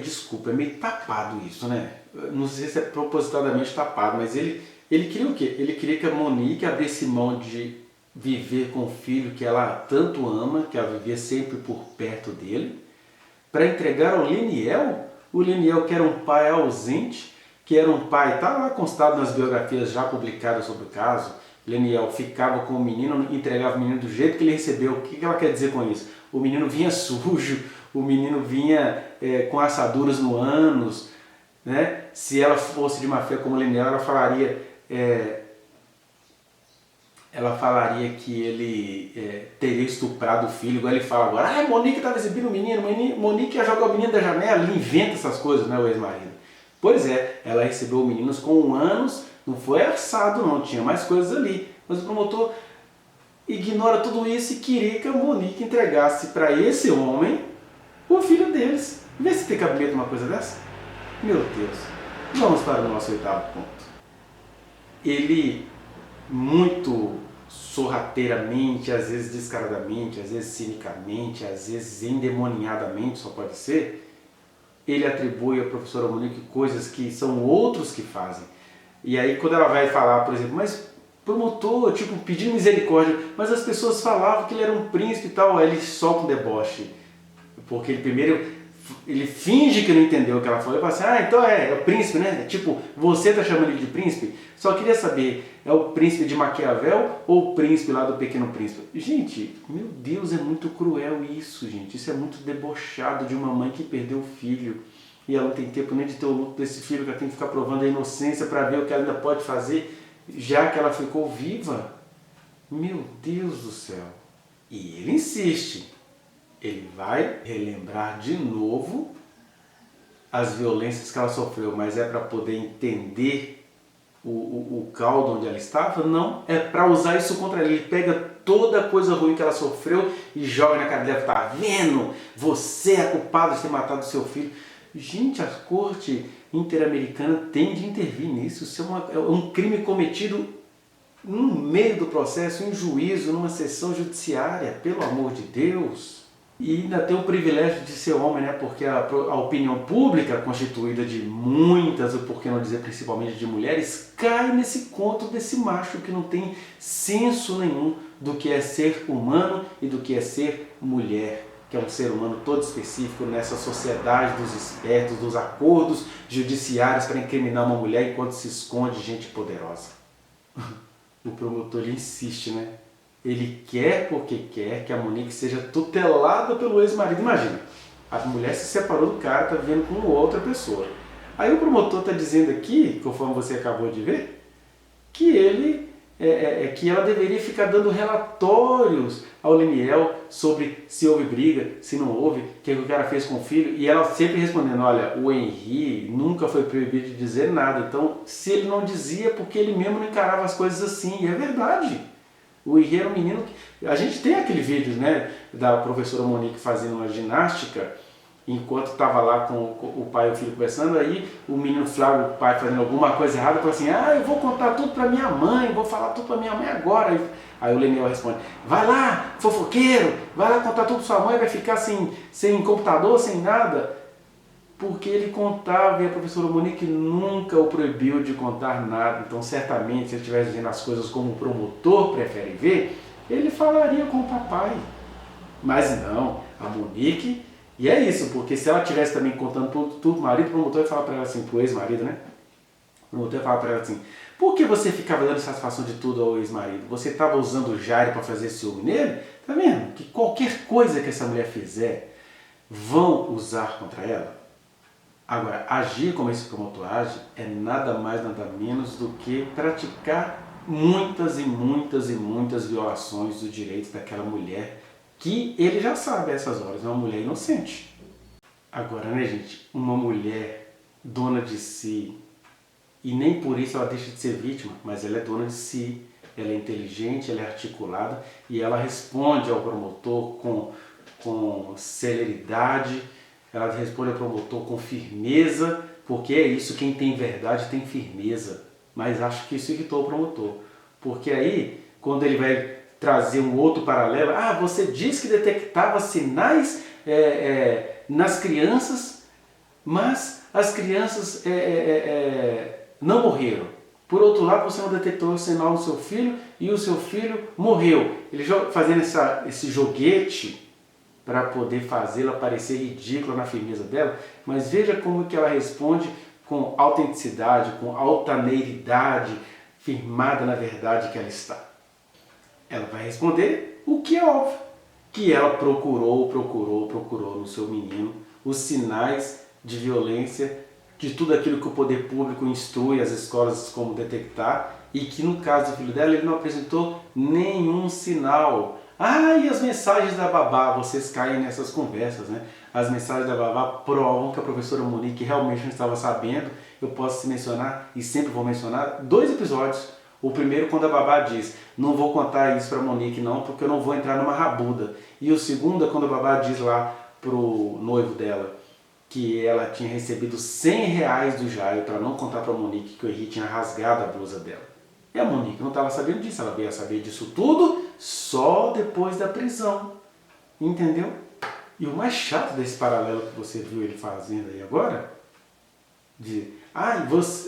A: desculpa, é meio tapado isso, né? Não sei se é propositadamente tapado, mas ele queria o quê? Ele queria que a Monique abrisse mão de viver com o filho que ela tanto ama, que ela vivia sempre por perto dele, para entregar ao Leniel. O Leniel, que era um pai ausente, que era um pai, está lá constado nas biografias já publicadas sobre o caso, Leniel ficava com o menino, entregava o menino do jeito que ele recebeu. O que ela quer dizer com isso? O menino vinha sujo, o menino vinha com assaduras no ânus, né? Se ela fosse de má fé como Leniel, ela falaria que ele teria estuprado o filho, igual ele fala agora. Monique estava exibindo o menino, Monique ia jogar o menino da janela, ele inventa essas coisas, né, o ex-marido. Pois é, ela recebeu o menino com anos, não foi assado não, tinha mais coisas ali. Mas o promotor ignora tudo isso e queria que a Monique entregasse para esse homem o filho deles. Vê se tem cabimento uma coisa dessa. Meu Deus. Vamos para o nosso 8º ponto. ele muito sorrateiramente, às vezes descaradamente, às vezes cinicamente, às vezes endemoniadamente, só pode ser, ele atribui à professora Monique coisas que são outros que fazem. E aí quando ela vai falar, por exemplo, mas promotor, tipo, pedindo misericórdia, mas as pessoas falavam que ele era um príncipe e tal, aí ele solta um deboche. Porque ele primeiro, ele finge que não entendeu o que ela falou, e fala assim, então é o príncipe, né? Tipo, você tá chamando ele de príncipe? Só queria saber, é o príncipe de Maquiavel ou o príncipe lá do Pequeno Príncipe? Gente, meu Deus, é muito cruel isso, gente. Isso é muito debochado de uma mãe que perdeu o filho. E ela não tem tempo nem de ter o luto desse filho, que ela tem que ficar provando a inocência para ver o que ela ainda pode fazer, já que ela ficou viva. Meu Deus do céu. E ele insiste. Ele vai relembrar de novo as violências que ela sofreu, mas é para poder entender o caldo onde ela estava? Não, é para usar isso contra ela. Ele pega toda a coisa ruim que ela sofreu e joga na cara dela. Tá vendo? Você é culpado de ter matado seu filho. Gente, a corte interamericana tem de intervir nisso. Isso é um crime cometido no meio do processo, em juízo, numa sessão judiciária, pelo amor de Deus. E ainda tem o privilégio de ser homem, né? Porque a opinião pública, constituída de muitas, ou por que não dizer principalmente de mulheres, cai nesse conto desse macho que não tem senso nenhum do que é ser humano e do que é ser mulher, que é um ser humano todo específico nessa sociedade dos espertos, dos acordos judiciários para incriminar uma mulher enquanto se esconde gente poderosa. O promotor ele insiste, né? Ele quer porque quer que a Monique seja tutelada pelo ex-marido. Imagina, a mulher se separou do cara, está vivendo com outra pessoa. Aí o promotor está dizendo aqui, conforme você acabou de ver, que que ela deveria ficar dando relatórios ao Leniel sobre se houve briga, se não houve, o que o cara fez com o filho, e ela sempre respondendo, olha, o Henri nunca foi proibido de dizer nada, então se ele não dizia, porque ele mesmo não encarava as coisas assim, e é verdade. O Henri era um menino que... A gente tem aquele vídeo, né, da professora Monique fazendo uma ginástica, enquanto estava lá com o pai e o filho conversando, aí o menino Flávio, o pai, fazendo alguma coisa errada, falou assim, eu vou contar tudo para minha mãe, vou falar tudo para minha mãe agora. Aí o Leniel responde, vai lá, fofoqueiro, vai lá contar tudo para sua mãe, vai ficar sem computador, sem nada. Porque ele contava e a professora Monique nunca o proibiu de contar nada. Então, certamente, se ele estivesse dizendo as coisas como o promotor prefere ver, ele falaria com o papai. Mas não, a Monique... E é isso, porque se ela estivesse também contando tudo pro marido, o promotor ia falar para ela assim, pro ex-marido, né? O promotor ia falar para ela assim, por que você ficava dando satisfação de tudo ao ex-marido? Você estava usando o Jairo para fazer ciúme nele? Tá vendo? Que qualquer coisa que essa mulher fizer, vão usar contra ela. Agora, agir como esse promotor age é nada mais, nada menos do que praticar muitas e muitas e muitas violações dos direitos daquela mulher que ele já sabe a essas horas, é uma mulher inocente. Agora, né, gente, uma mulher dona de si, e nem por isso ela deixa de ser vítima, mas ela é dona de si, ela é inteligente, ela é articulada, e ela responde ao promotor com celeridade, ela responde ao promotor com firmeza, porque é isso, quem tem verdade tem firmeza. Mas acho que isso irritou o promotor, porque aí, quando ele vai trazer um outro paralelo, você disse que detectava sinais nas crianças, mas as crianças não morreram. Por outro lado, você não detectou o sinal no seu filho e o seu filho morreu. Ele fazendo esse joguete para poder fazê-la parecer ridícula na firmeza dela, mas veja como que ela responde com autenticidade, com altaneiridade, firmada na verdade que ela está. Ela vai responder o que é óbvio, que ela procurou no seu menino os sinais de violência, de tudo aquilo que o poder público instrui as escolas como detectar, e que no caso do filho dela ele não apresentou nenhum sinal. E as mensagens da babá, vocês caem nessas conversas, né? As mensagens da babá provam que a professora Monique realmente não estava sabendo. Eu posso mencionar, e sempre vou mencionar, 2 episódios. O primeiro, quando a babá diz, não vou contar isso para Monique não, porque eu não vou entrar numa rabuda. E o segundo é quando a babá diz lá pro noivo dela que ela tinha recebido R$100 do Jairo para não contar para Monique que o Henri tinha rasgado a blusa dela. E a Monique não estava sabendo disso, ela veio a saber disso tudo só depois da prisão. Entendeu? E o mais chato desse paralelo que você viu ele fazendo aí agora,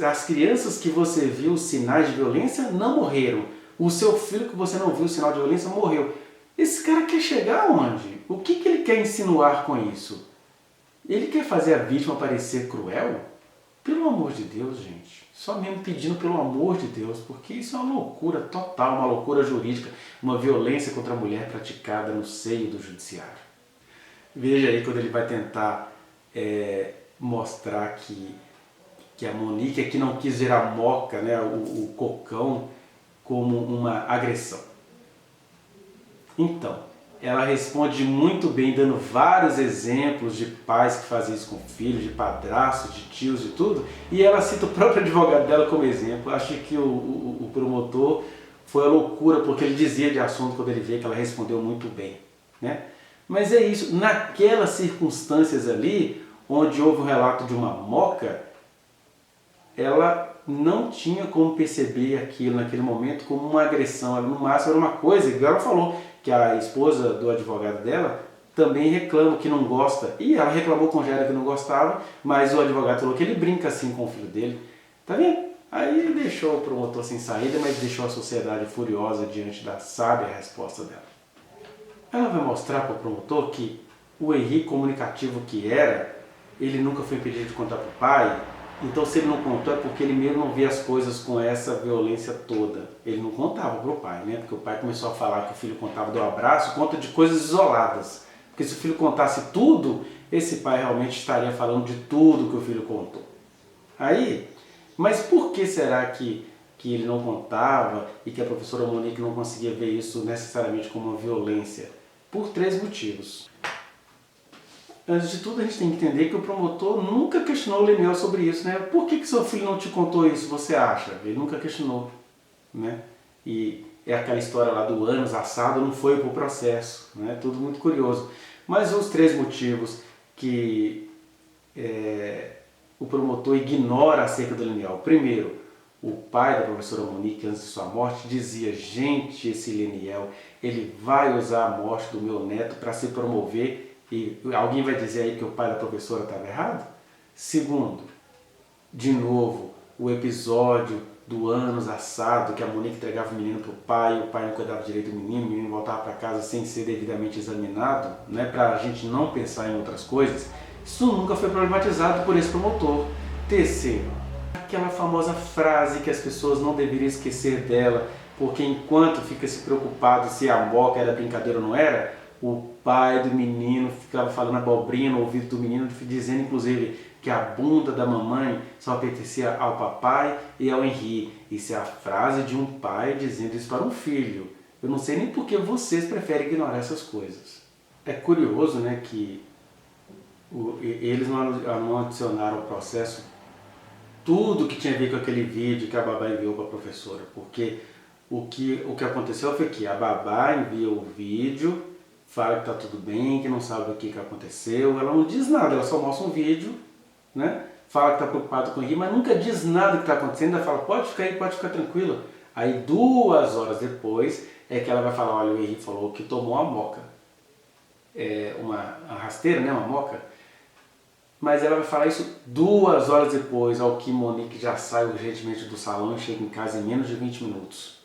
A: as crianças que você viu os sinais de violência não morreram. O seu filho que você não viu o sinal de violência morreu. Esse cara quer chegar onde? O que ele quer insinuar com isso? Ele quer fazer a vítima parecer cruel? Pelo amor de Deus, gente. Só mesmo pedindo pelo amor de Deus, porque isso é uma loucura total, uma loucura jurídica, uma violência contra a mulher praticada no seio do judiciário. Veja aí quando ele vai tentar mostrar que a Monique aqui não quis ver a Moca, né, o cocão, como uma agressão. Então, ela responde muito bem, dando vários exemplos de pais que fazem isso com filhos, de padrastos, de tios, de tudo, e ela cita o próprio advogado dela como exemplo. Acho que o promotor foi a loucura, porque ele dizia de assunto quando ele vê que ela respondeu muito bem, né? Mas é isso, naquelas circunstâncias ali, onde houve o relato de uma moca, ela não tinha como perceber aquilo naquele momento como uma agressão. Ela, no máximo, era uma coisa, igual ela falou, que a esposa do advogado dela também reclama que não gosta. E ela reclamou com o Jair que não gostava, mas o advogado falou que ele brinca assim com o filho dele. Tá vendo? Aí ele deixou o promotor sem saída, mas deixou a sociedade furiosa diante da sábia resposta dela. Ela vai mostrar para o promotor que o Henrique comunicativo que era, ele nunca foi impedido de contar para o pai. Então, se ele não contou, é porque ele mesmo não via as coisas com essa violência toda. Ele não contava para o pai, né? Porque o pai começou a falar que o filho contava do abraço, conta de coisas isoladas. Porque se o filho contasse tudo, esse pai realmente estaria falando de tudo que o filho contou. Aí, mas por que será que ele não contava e que a professora Monique não conseguia ver isso necessariamente como uma violência? Por 3 motivos. Antes de tudo, a gente tem que entender que o promotor nunca questionou o Leniel sobre isso, né? Por que seu filho não te contou isso, você acha? Ele nunca questionou, né? E é aquela história lá do anos assado, não foi pro processo, né? Tudo muito curioso. Mas os 3 motivos que o promotor ignora acerca do Leniel. Primeiro, o pai da professora Monique, antes de sua morte, dizia: gente, esse Leniel, ele vai usar a morte do meu neto para se promover. E alguém vai dizer aí que o pai da professora estava errado? Segundo, de novo, o episódio do anos assado, que a Monique entregava o menino para o pai não cuidava direito do menino, o menino voltava para casa sem ser devidamente examinado, né, para a gente não pensar em outras coisas. Isso nunca foi problematizado por esse promotor. Terceiro, aquela famosa frase que as pessoas não deveriam esquecer dela, porque enquanto fica se preocupado se a moca era brincadeira ou não era, o pai do menino ficava falando abobrinha no ouvido do menino, dizendo inclusive que a bunda da mamãe só pertencia ao papai e ao Henri. Isso é a frase de um pai dizendo isso para um filho. Eu não sei nem por que vocês preferem ignorar essas coisas. É curioso, né, que eles não adicionaram ao processo tudo que tinha a ver com aquele vídeo que a babá enviou para a professora, porque o que aconteceu foi que a babá envia o vídeo, fala que está tudo bem, que não sabe o que aconteceu, ela não diz nada, ela só mostra um vídeo, né? Fala que está preocupado com o Henri, mas nunca diz nada do que está acontecendo, ela fala: pode ficar aí, pode ficar tranquila. Aí 2 horas depois é que ela vai falar: olha, o Henri falou que tomou uma moca, uma rasteira, né, uma moca. Mas ela vai falar isso 2 horas depois, ao que Monique já sai urgentemente do salão e chega em casa em menos de 20 minutos.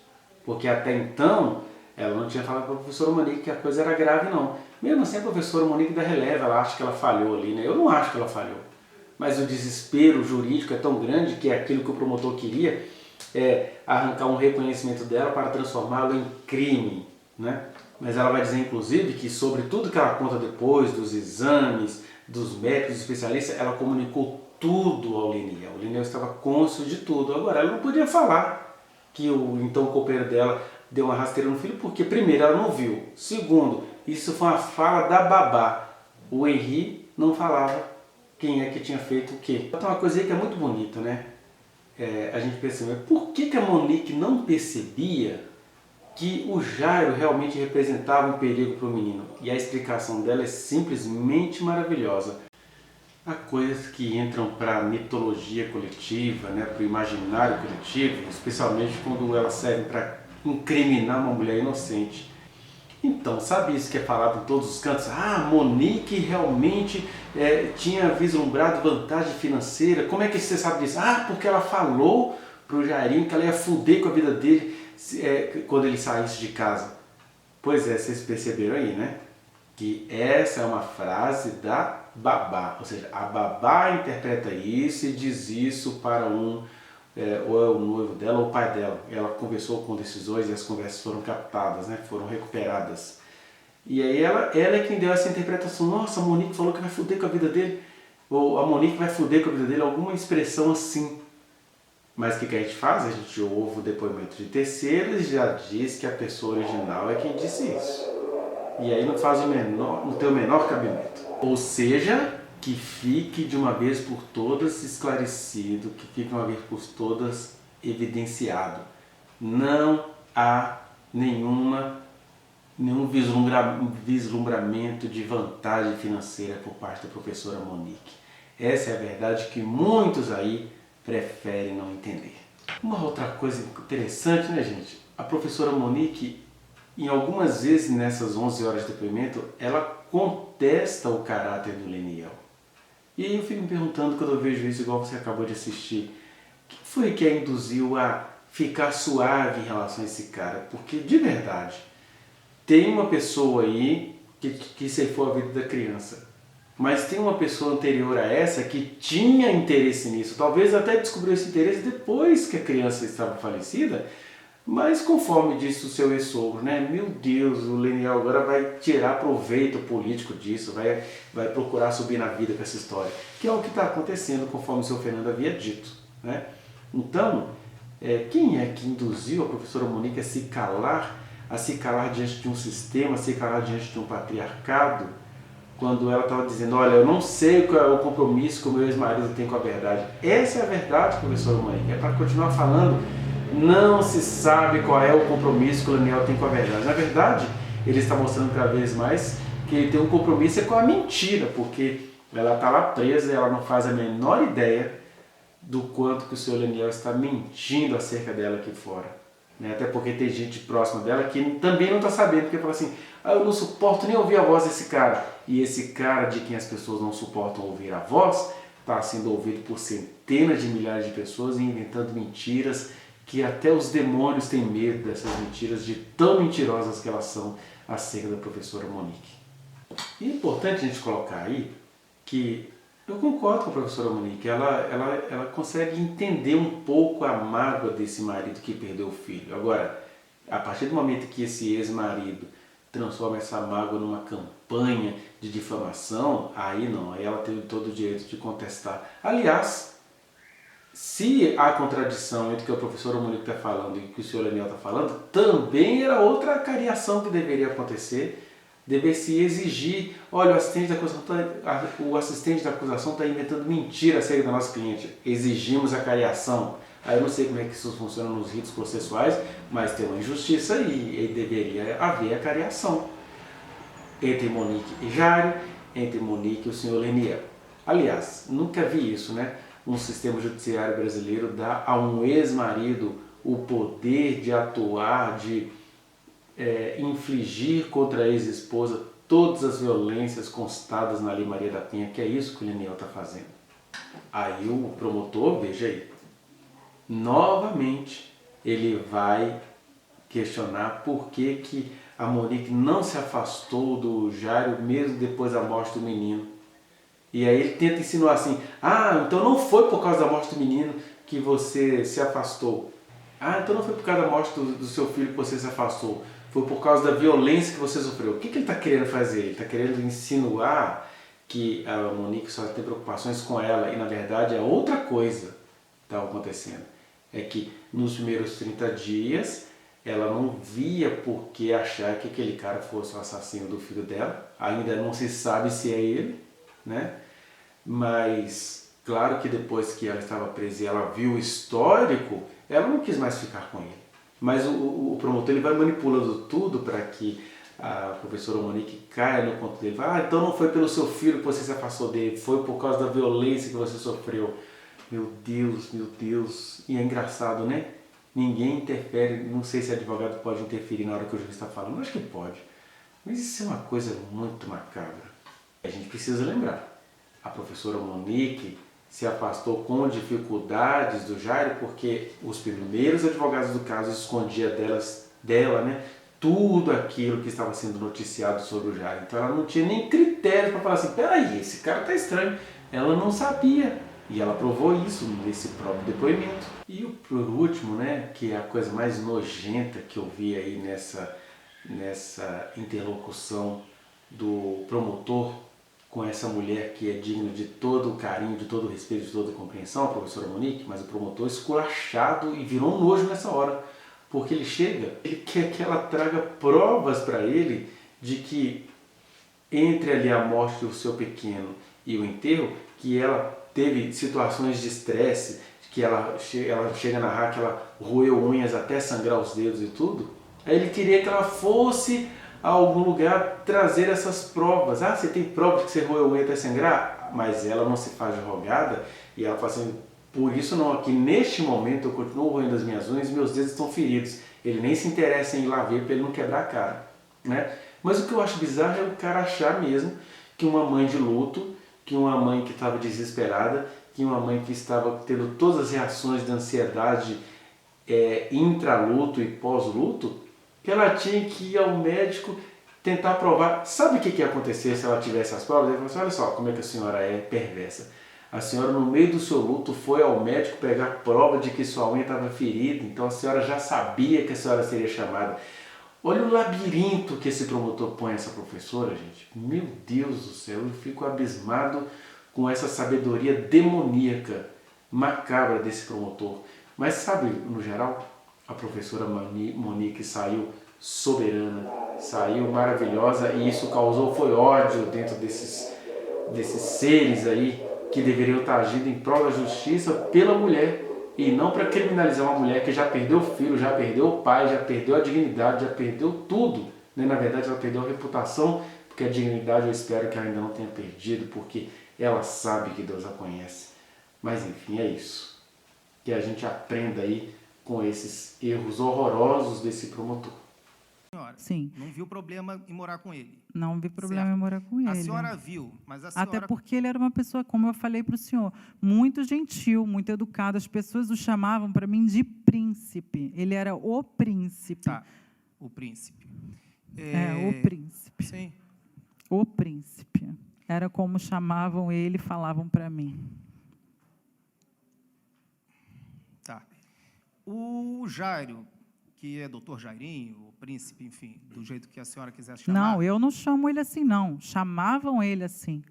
A: Porque até então ela não tinha falado para a professora Monique que a coisa era grave, não. Mesmo assim, a professora Monique dá releva, ela acha que ela falhou ali, né? Eu não acho que ela falhou. Mas o desespero jurídico é tão grande que aquilo que o promotor queria é arrancar um reconhecimento dela para transformá-lo em crime, né? Mas ela vai dizer, inclusive, que sobre tudo que ela conta depois, dos exames, dos médicos especialistas, ela comunicou tudo ao Leniel. O Leniel estava cônscio de tudo. Agora, ela não podia falar que o então companheiro dela deu uma rasteira no filho, porque primeiro, ela não viu. Segundo, isso foi uma fala da babá. O Henri não falava quem é que tinha feito o quê. Então, uma coisa aí que é muito bonita, né? A gente pensa, mas por que a Monique não percebia que o Jairo realmente representava um perigo para o menino? E a explicação dela é simplesmente maravilhosa. Há coisas que entram para a mitologia coletiva, né, para o imaginário coletivo, especialmente quando elas servem para incriminar uma mulher inocente. Então, sabe isso que é falado em todos os cantos? Ah, Monique realmente tinha vislumbrado vantagem financeira. Como é que você sabe disso? Ah, porque ela falou pro Jairinho que ela ia fuder com a vida dele quando ele saísse de casa. Pois é, vocês perceberam aí, né? Que essa é uma frase da babá. Ou seja, a babá interpreta isso e diz isso para ou é o noivo dela ou o pai dela. Ela conversou com decisores e as conversas foram captadas, né? Foram recuperadas. E aí ela é quem deu essa interpretação. Nossa, a Monique falou que vai fuder com a vida dele. Ou a Monique vai fuder com a vida dele. Alguma expressão assim. Mas o que a gente faz? A gente ouve o depoimento de terceiros e já diz que a pessoa original é quem disse isso. E aí não tem o menor cabimento. Ou seja, que fique de uma vez por todas esclarecido, que fique de uma vez por todas evidenciado. Não há nenhum vislumbramento de vantagem financeira por parte da professora Monique. Essa é a verdade que muitos aí preferem não entender. Uma outra coisa interessante, né, gente? A professora Monique, em algumas vezes nessas 11 horas de depoimento, ela contesta o caráter do Leniel. E aí eu fico me perguntando, quando eu vejo isso, igual você acabou de assistir, o que foi que a induziu a ficar suave em relação a esse cara? Porque, de verdade, tem uma pessoa aí que ceifou a vida da criança. Mas tem uma pessoa anterior a essa que tinha interesse nisso. Talvez até descobriu esse interesse depois que a criança estava falecida. Mas conforme disse o seu ex-sogro, né? Meu Deus, o Leniel agora vai tirar proveito político disso, vai procurar subir na vida com essa história. Que é o que está acontecendo, conforme o seu Fernando havia dito, né? Então, quem é que induziu a professora Monique a se calar diante de um sistema, a se calar diante de um patriarcado, quando ela estava dizendo, olha, eu não sei qual é o compromisso que o meu ex-marido tem com a verdade. Essa é a verdade, professora Monique, é para continuar falando. Não se sabe qual é o compromisso que o Leniel tem com a verdade. Na verdade, ele está mostrando cada vez mais que ele tem um compromisso com a mentira, porque ela está lá presa e ela não faz a menor ideia do quanto que o senhor Leniel está mentindo acerca dela aqui fora. Né? Até porque tem gente próxima dela que também não está sabendo, porque fala assim, eu não suporto nem ouvir a voz desse cara. E esse cara de quem as pessoas não suportam ouvir a voz está sendo ouvido por centenas de milhares de pessoas e inventando mentiras que até os demônios têm medo dessas mentiras, de tão mentirosas que elas são acerca da professora Monique. E é importante a gente colocar aí que eu concordo com a professora Monique, ela consegue entender um pouco a mágoa desse marido que perdeu o filho. Agora, a partir do momento que esse ex-marido transforma essa mágoa numa campanha de difamação, aí não, aí ela teve todo o direito de contestar. Aliás, se há contradição entre o que a professora Monique está falando e o que o senhor Leniel está falando, também era outra cariação que deveria acontecer. Deve-se exigir, olha, o assistente da acusação está inventando mentira acerca da nossa cliente. Exigimos a cariação. Aí eu não sei como é que isso funciona nos ritos processuais, mas tem uma injustiça e deveria haver a cariação entre Monique e Jário, entre Monique e o senhor Leniel. Aliás, nunca vi isso, né? Um sistema judiciário brasileiro dá a um ex-marido o poder de atuar, de infligir contra a ex-esposa todas as violências constadas na Lei Maria da Penha, que é isso que o Leniel está fazendo. Aí o promotor, veja aí, novamente ele vai questionar por que a Monique não se afastou do Jário mesmo depois da morte do menino. E aí ele tenta insinuar assim, então não foi por causa da morte do menino que você se afastou. Então não foi por causa da morte do seu filho que você se afastou. Foi por causa da violência que você sofreu. O que ele está querendo fazer? Ele está querendo insinuar que a Monique só tem preocupações com ela e na verdade é outra coisa que estava acontecendo. É que nos primeiros 30 dias ela não via por que achar que aquele cara fosse o assassino do filho dela. Ainda não se sabe se é ele, né? Mas claro que depois que ela estava presa e ela viu o histórico, ela não quis mais ficar com ele. Mas o promotor ele vai manipulando tudo para que a professora Monique cai no ponto dele. Fala, então não foi pelo seu filho que você se afastou dele, foi por causa da violência que você sofreu. Meu Deus, meu Deus. E é engraçado, né? Ninguém interfere, não sei se advogado pode interferir na hora que o juiz está falando, acho que pode. Mas isso é uma coisa muito macabra. A gente precisa lembrar, a professora Monique se afastou com dificuldades do Jairo porque os primeiros advogados do caso escondiam dela, né, tudo aquilo que estava sendo noticiado sobre o Jairo. Então ela não tinha nem critério para falar assim, peraí, esse cara tá estranho. Ela não sabia. E ela provou isso nesse próprio depoimento. E por último, né, que é a coisa mais nojenta que eu vi aí nessa interlocução do promotor com essa mulher que é digna de todo o carinho, de todo o respeito, de toda a compreensão, a professora Monique, mas o promotor esculachado e virou um nojo nessa hora. Porque ele quer que ela traga provas para ele de que entre ali a morte do seu pequeno e o enterro, que ela teve situações de estresse, que ela chega a narrar que ela roeu unhas até sangrar os dedos e tudo. Aí ele queria que ela fosse a algum lugar trazer essas provas. Ah, você tem provas que você roeu unha até sangrar? Mas ela não se faz de rogada e ela fala assim, por isso não, aqui neste momento eu continuo roendo as minhas unhas e meus dedos estão feridos. Ele nem se interessa em ir lá ver para ele não quebrar a cara, né? Mas o que eu acho bizarro é o cara achar mesmo que uma mãe de luto, que uma mãe que estava desesperada, que uma mãe que estava tendo todas as reações de ansiedade intraluto e pós-luto, que ela tinha que ir ao médico tentar provar. Sabe o que ia acontecer se ela tivesse as provas? Ele falou assim, olha só como é que a senhora é perversa. A senhora, no meio do seu luto, foi ao médico pegar prova de que sua unha estava ferida, então a senhora já sabia que a senhora seria chamada. Olha o labirinto que esse promotor põe essa professora, gente. Meu Deus do céu, eu fico abismado com essa sabedoria demoníaca, macabra desse promotor. Mas sabe, no geral, a professora Monique saiu soberana, saiu maravilhosa e isso foi ódio dentro desses seres aí que deveriam estar agindo em prol da justiça pela mulher e não para criminalizar uma mulher que já perdeu o filho, já perdeu o pai, já perdeu a dignidade, já perdeu tudo. Né? Na verdade, ela perdeu a reputação, porque a dignidade eu espero que ela ainda não tenha perdido, porque ela sabe que Deus a conhece. Mas enfim, é isso. Que a gente aprenda aí com esses erros horrorosos desse promotor.
D: Senhora,
B: sim.
D: Não viu problema em morar com ele?
B: Não vi problema
D: certo.
B: em morar com ele.
D: A senhora viu, mas a senhora...
B: Até porque ele era uma pessoa, como eu falei para o senhor, muito gentil, muito educado. As pessoas o chamavam para mim de príncipe. Ele era o príncipe.
D: Tá, o príncipe.
B: O príncipe.
D: Sim.
B: O príncipe. Era como chamavam ele e falavam para mim.
D: Tá. O Jairo, que é doutor Jairinho, o príncipe, enfim, do jeito que a senhora quiser chamar.
B: Não, eu não chamo ele assim, não. Chamavam ele assim.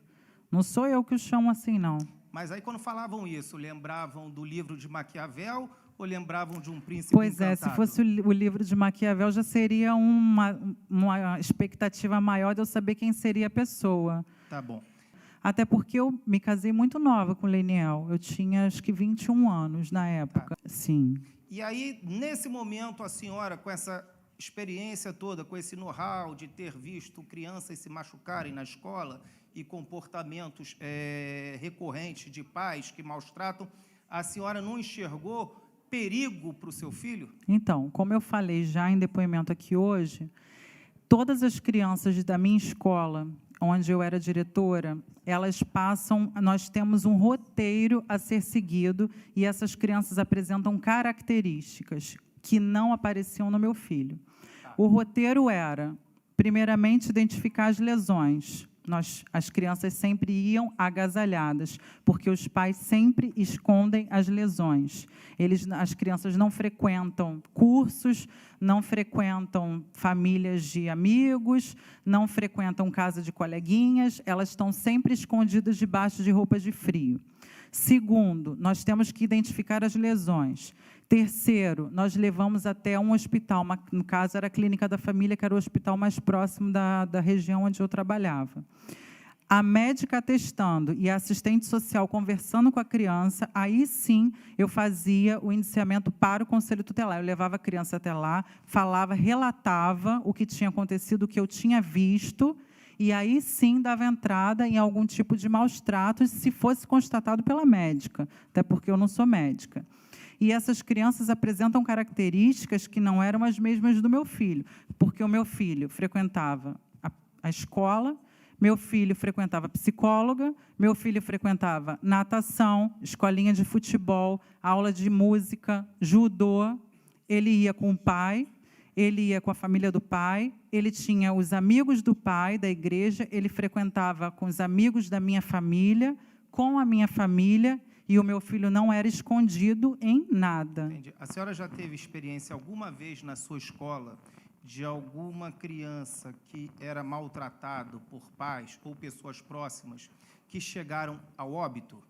B: Não sou eu que o chamo assim, não.
D: Mas aí, quando falavam isso, lembravam do livro de Maquiavel ou lembravam de um príncipe
B: Pois
D: encantado?
B: se fosse o livro de Maquiavel, já seria uma expectativa maior de eu saber quem seria a pessoa.
D: Tá bom.
B: Até porque eu me casei muito nova com o Leniel. Eu tinha, acho que, 21 anos na época.
D: Tá.
B: Sim.
D: E aí, nesse momento, a senhora, com essa experiência toda, com esse know-how de ter visto crianças se machucarem na escola e comportamentos recorrentes de pais que maus tratam, a senhora não enxergou perigo para o seu filho?
B: Então, como eu falei já em depoimento aqui hoje, todas as crianças da minha escola, onde eu era diretora, nós temos um roteiro a ser seguido e essas crianças apresentam características que não apareciam no meu filho. O roteiro era, primeiramente, identificar as lesões. As crianças sempre iam agasalhadas, porque os pais sempre escondem as lesões. As crianças não frequentam cursos, não frequentam famílias de amigos, não frequentam casa de coleguinhas, elas estão sempre escondidas debaixo de roupas de frio. Segundo, nós temos que identificar as lesões. Terceiro, nós levamos até um hospital, no caso era a Clínica da Família, que era o hospital mais próximo da região onde eu trabalhava. A médica atestando e a assistente social conversando com a criança, aí sim eu fazia o indiciamento para o Conselho Tutelar. Eu levava a criança até lá, falava, relatava o que tinha acontecido, o que eu tinha visto, e aí sim dava entrada em algum tipo de maus tratos, se fosse constatado pela médica, até porque eu não sou médica. E essas crianças apresentam características que não eram as mesmas do meu filho, porque o meu filho frequentava a escola, meu filho frequentava psicóloga, meu filho frequentava natação, escolinha de futebol, aula de música, judô. Ele ia com o pai, ele ia com a família do pai, ele tinha os amigos do pai, da igreja, ele frequentava com os amigos da minha família, com a minha família, e o meu filho não era escondido em nada.
D: Entendi. A senhora já teve experiência alguma vez na sua escola de alguma criança que era maltratado por pais ou pessoas próximas que chegaram ao óbito?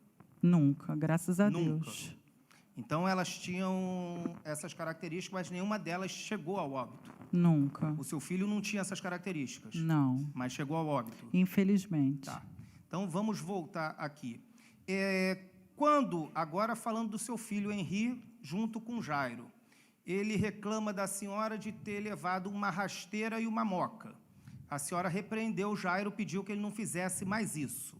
B: Nunca, graças a
D: Nunca.
B: Deus.
D: Então, elas tinham essas características, mas nenhuma delas chegou ao óbito?
B: Nunca.
D: O seu filho não tinha essas características?
B: Não.
D: Mas chegou ao óbito?
B: Infelizmente.
D: Tá. Então, vamos voltar aqui. Agora falando do seu filho Henri, junto com Jairo, ele reclama da senhora de ter levado uma rasteira e uma moca. A senhora repreendeu Jairo, pediu que ele não fizesse mais isso.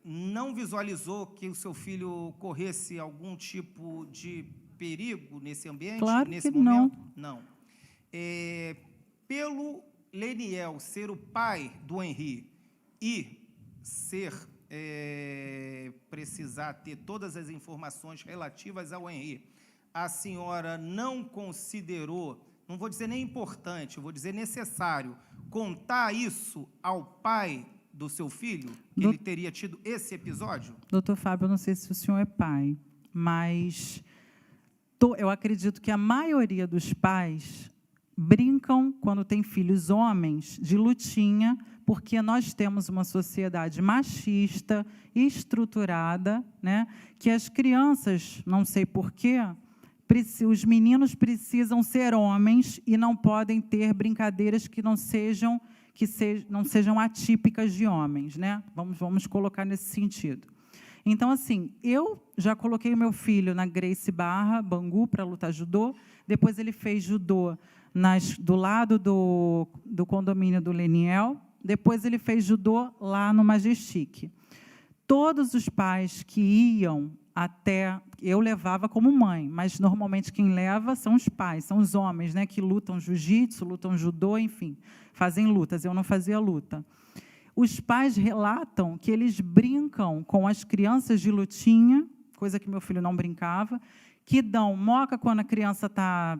D: Não visualizou que o seu filho corresse algum tipo de perigo nesse ambiente,
B: claro
D: nesse
B: que
D: momento? Não. Pelo Leniel ser o pai do Henri e precisar ter todas as informações relativas ao Henri, a senhora não considerou, não vou dizer nem importante, eu vou dizer necessário, contar isso ao pai do seu filho, que ele teria tido esse episódio?
B: Doutor Fábio, eu não sei se o senhor é pai, mas eu acredito que a maioria dos pais brincam, quando tem filhos homens, de lutinha, porque nós temos uma sociedade machista, estruturada, né, que as crianças, não sei porquê, os meninos precisam ser homens e não podem ter brincadeiras que não sejam atípicas de homens, né? Vamos colocar nesse sentido. Então, assim, eu já coloquei o meu filho na Grace Barra, Bangu, para lutar judô. Depois ele fez judô do lado do condomínio do Leniel. Depois ele fez judô lá no Majestic. Todos os pais que iam até... Eu levava como mãe, mas normalmente quem leva são os pais, são os homens, né, que lutam jiu-jitsu, lutam judô, enfim, fazem lutas. Eu não fazia luta. Os pais relatam que eles brincam com as crianças de lutinha, coisa que meu filho não brincava, que dão moca quando a criança está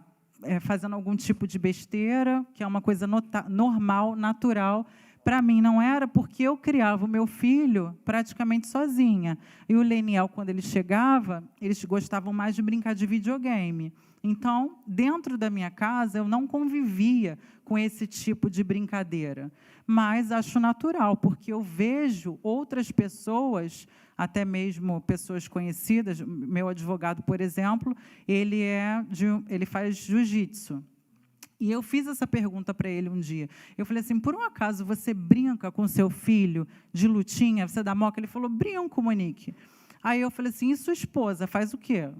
B: fazendo algum tipo de besteira, que é uma coisa normal, natural. Para mim não era, porque eu criava o meu filho praticamente sozinha. E o Leniel, quando ele chegava, eles gostavam mais de brincar de videogame. Então, dentro da minha casa, eu não convivia com esse tipo de brincadeira. Mas acho natural, porque eu vejo outras pessoas, até mesmo pessoas conhecidas, meu advogado, por exemplo, ele faz jiu-jitsu. E eu fiz essa pergunta para ele um dia. Eu falei assim, por um acaso você brinca com seu filho de lutinha, você dá moca? Ele falou, brinco, Monique. Aí eu falei assim, e sua esposa faz o quê?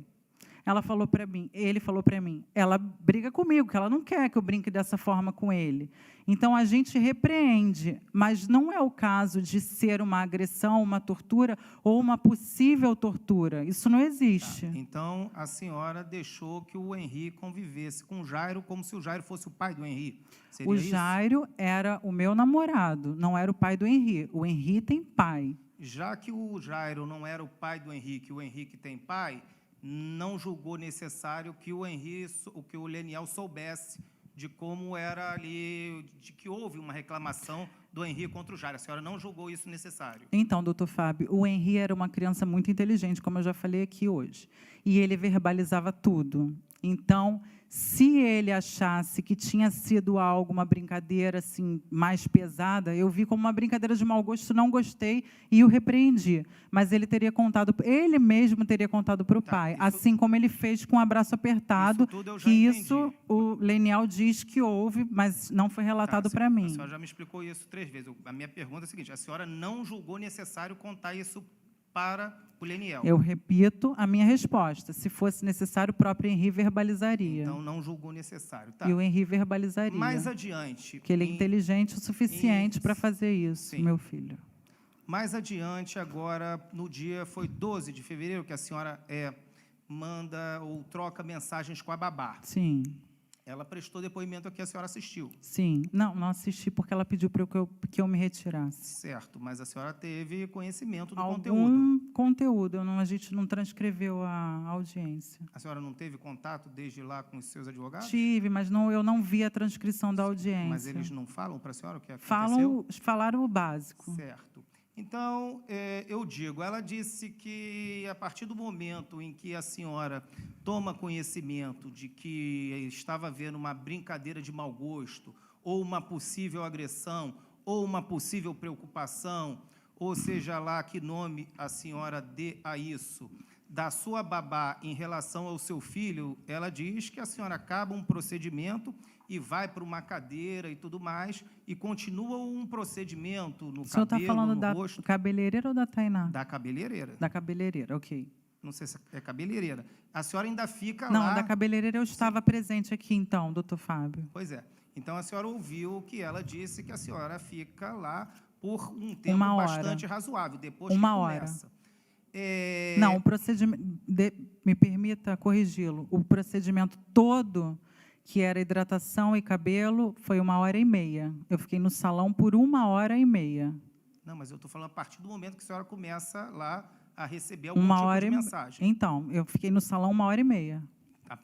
B: Ele falou para mim, ela briga comigo, que ela não quer que eu brinque dessa forma com ele. Então, a gente repreende, mas não é o caso de ser uma agressão, uma tortura ou uma possível tortura. Isso não existe.
D: Tá. Então, a senhora deixou que o Henri convivesse com o Jairo como se o Jairo fosse o pai do Henri. Seria
B: o Jairo era o meu namorado, não era o pai do Henri. O Henri tem pai.
D: Já que o Jairo não era o pai do Henrique, o Henrique tem pai, não julgou necessário que o Leniel soubesse de como era ali, de que houve uma reclamação do Henri contra o Jairo. A senhora não julgou isso necessário?
B: Então, doutor Fábio, o Henri era uma criança muito inteligente, como eu já falei aqui hoje. E ele verbalizava tudo. Então, se ele achasse que tinha sido algo, uma brincadeira assim, mais pesada, eu vi como uma brincadeira de mau gosto, não gostei e o repreendi. Mas ele teria contado, ele mesmo teria contado para o pai, assim como ele fez com o abraço apertado, que isso o Leniel diz que houve, mas não foi relatado para mim.
D: A senhora já me explicou isso 3 vezes. A minha pergunta é a seguinte: a senhora não julgou necessário contar isso para o Leniel?
B: Eu repito a minha resposta. Se fosse necessário, o próprio Henri verbalizaria.
D: Então, não julgou necessário. Tá.
B: E o Henri verbalizaria.
D: Mais adiante...
B: Porque ele é inteligente o suficiente para fazer isso,
D: Sim.
B: meu filho.
D: Mais adiante, agora, no dia, foi 12 de fevereiro, que a senhora manda ou troca mensagens com a babá.
B: Sim.
D: Ela prestou depoimento aqui, a senhora assistiu.
B: Sim. Não assisti porque ela pediu para que eu me retirasse.
D: Certo, mas a senhora teve conhecimento do
B: Algum conteúdo. A gente não transcreveu a audiência.
D: A senhora não teve contato desde lá com os seus advogados?
B: Tive, mas eu não vi a transcrição da audiência.
D: Mas eles não falam para a senhora o que aconteceu?
B: Falaram o básico.
D: Certo. Então, eu digo, ela disse que, a partir do momento em que a senhora toma conhecimento de que estava havendo uma brincadeira de mau gosto, ou uma possível agressão, ou uma possível preocupação, ou seja lá que nome a senhora dê a isso, da sua babá em relação ao seu filho, ela diz que a senhora acaba um procedimento e vai para uma cadeira e tudo mais, e continua um procedimento no cabelo, no rosto. O senhor está falando
B: da cabeleireira ou da Tainá?
D: Da cabeleireira.
B: Da cabeleireira, ok.
D: Não sei se é cabeleireira. A senhora ainda fica lá...
B: Não, da cabeleireira eu estava presente aqui, então, doutor Fábio.
D: Pois é. Então, a senhora ouviu que ela disse que a senhora fica lá por um tempo bastante razoável, depois que começa.
B: Não, o procedimento... me permita corrigi-lo. O procedimento todo, que era hidratação e cabelo, foi 1h30. Eu fiquei no salão por 1h30.
D: Não, mas eu estou falando a partir do momento que a senhora começa lá a receber algum tipo de mensagem.
B: Então, eu fiquei no salão 1h30.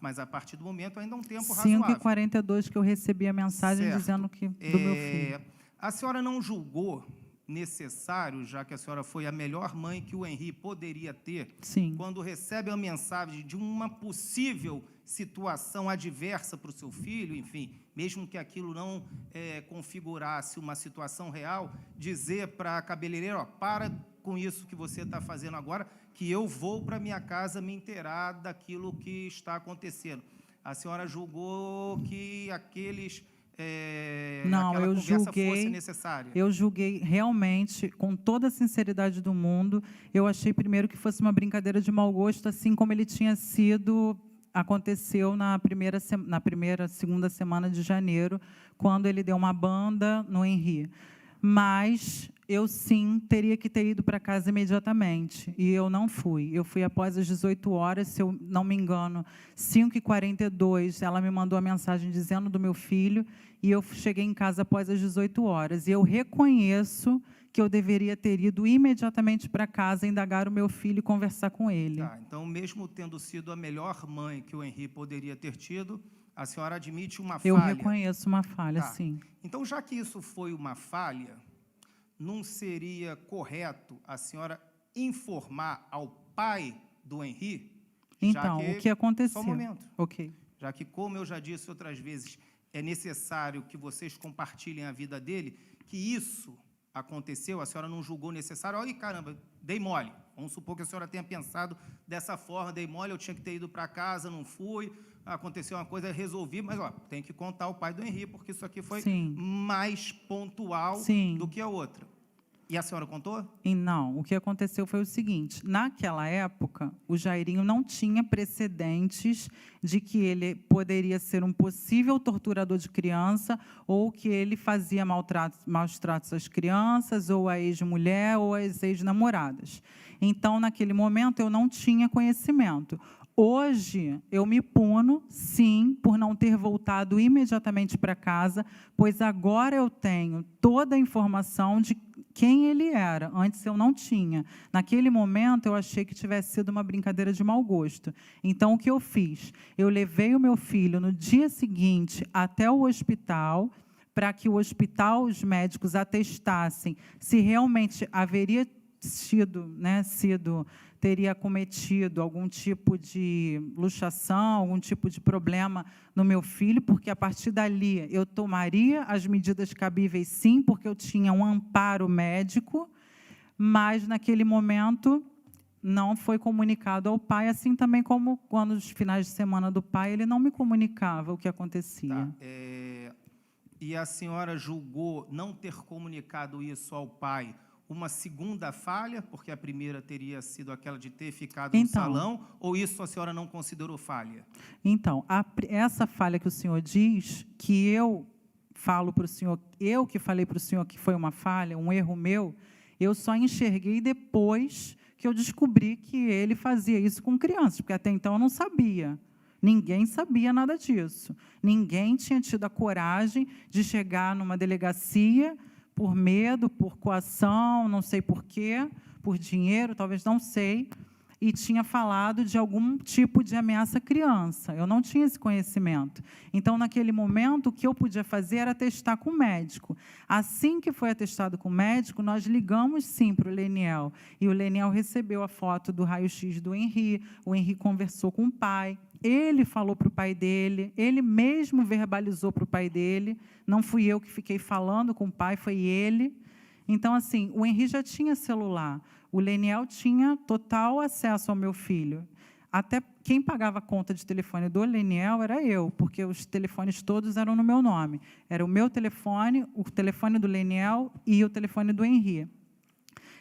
D: Mas, a partir do momento, ainda é um tempo razoável.
B: 5h42 que eu recebi a mensagem dizendo que do meu filho.
D: A senhora não julgou necessário, já que a senhora foi a melhor mãe que o Henri poderia ter,
B: Sim.
D: quando recebe a mensagem de uma possível situação adversa para o seu filho, enfim, mesmo que aquilo não configurasse uma situação real, dizer para a cabeleireira, para com isso que você está fazendo agora, que eu vou para minha casa me inteirar daquilo que está acontecendo. A senhora julgou que
B: não,
D: aquela conversa fosse necessária?
B: Eu julguei realmente, com toda a sinceridade do mundo. Eu achei primeiro que fosse uma brincadeira de mau gosto, assim como ele tinha sido, aconteceu na segunda semana de janeiro, quando ele deu uma banda no Henri. Mas eu, sim, teria que ter ido para casa imediatamente, e eu não fui. Eu fui após as 18 horas, se eu não me engano, 5h42, ela me mandou a mensagem dizendo do meu filho, e eu cheguei em casa após as 18 horas. E eu reconheço que eu deveria ter ido imediatamente para casa, indagar o meu filho e conversar com ele.
D: Tá, então, mesmo tendo sido a melhor mãe que o Henri poderia ter tido, a senhora admite uma falha?
B: Eu reconheço uma falha, sim.
D: Então, já que isso foi uma falha, não seria correto a senhora informar ao pai do Henri?
B: Então, o que aconteceu?
D: Só um momento.
B: Ok.
D: Já que, como eu já disse outras vezes, é necessário que vocês compartilhem a vida dele, que isso aconteceu, a senhora não julgou necessário, olha, caramba, dei mole. Vamos supor que a senhora tenha pensado dessa forma, dei mole, eu tinha que ter ido para casa, não fui, aconteceu uma coisa, resolvi, mas tem que contar ao pai do Henri, porque isso aqui foi mais pontual do que a outra. E a senhora contou?
B: E não, o que aconteceu foi o seguinte, naquela época, o Jairinho não tinha precedentes de que ele poderia ser um possível torturador de criança, ou que ele fazia maus tratos às crianças, ou à ex-mulher, ou às ex-namoradas. Então, naquele momento, eu não tinha conhecimento. Hoje, eu me puno, sim, por não ter voltado imediatamente para casa, pois agora eu tenho toda a informação de quem ele era. Antes eu não tinha. Naquele momento, eu achei que tivesse sido uma brincadeira de mau gosto. Então, o que eu fiz? Eu levei o meu filho no dia seguinte até o hospital, para que o hospital, os médicos atestassem se realmente haveria teria cometido algum tipo de luxação, algum tipo de problema no meu filho, porque a partir dali eu tomaria as medidas cabíveis, sim, porque eu tinha um amparo médico, mas naquele momento não foi comunicado ao pai, assim também como quando os finais de semana do pai ele não me comunicava o que acontecia.
D: Tá. E a senhora julgou não ter comunicado isso ao pai uma segunda falha, porque a primeira teria sido aquela de ter ficado no salão, ou isso a senhora não considerou falha?
B: Então, essa falha que o senhor diz, que eu falo para o senhor, eu que falei para o senhor que foi uma falha, um erro meu, eu só enxerguei depois que eu descobri que ele fazia isso com crianças, porque até então eu não sabia. Ninguém sabia nada disso. Ninguém tinha tido a coragem de chegar numa delegacia por medo, por coação, não sei por quê, por dinheiro, talvez não sei, e tinha falado de algum tipo de ameaça à criança. Eu não tinha esse conhecimento. Então, naquele momento, o que eu podia fazer era testar com o médico. Assim que foi atestado com o médico, nós ligamos, sim, para o Leniel. E o Leniel recebeu a foto do raio-x do Henri, o Henri conversou com o pai, ele falou para o pai dele, ele mesmo verbalizou para o pai dele, não fui eu que fiquei falando com o pai, foi ele. Então, assim, o Henri já tinha celular, o Leniel tinha total acesso ao meu filho. Até quem pagava a conta de telefone do Leniel era eu, porque os telefones todos eram no meu nome. Era o meu telefone, o telefone do Leniel e o telefone do Henri.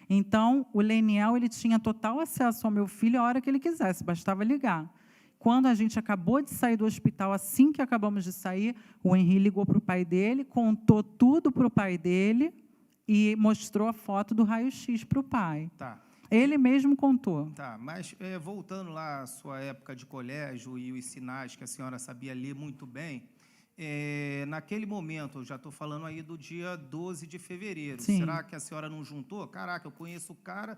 B: Então, o Leniel ele tinha total acesso ao meu filho a hora que ele quisesse, bastava ligar. Quando a gente acabou de sair do hospital, assim que acabamos de sair, o Henri ligou para o pai dele, contou tudo para o pai dele e mostrou a foto do raio-x para o pai.
D: Tá.
B: Ele mesmo contou.
D: Tá, mas voltando lá à sua época de colégio e os sinais que a senhora sabia ler muito bem, naquele momento, eu já estou falando aí do dia 12 de fevereiro,
B: Sim.
D: Será que a senhora não juntou? Caraca, eu conheço o cara,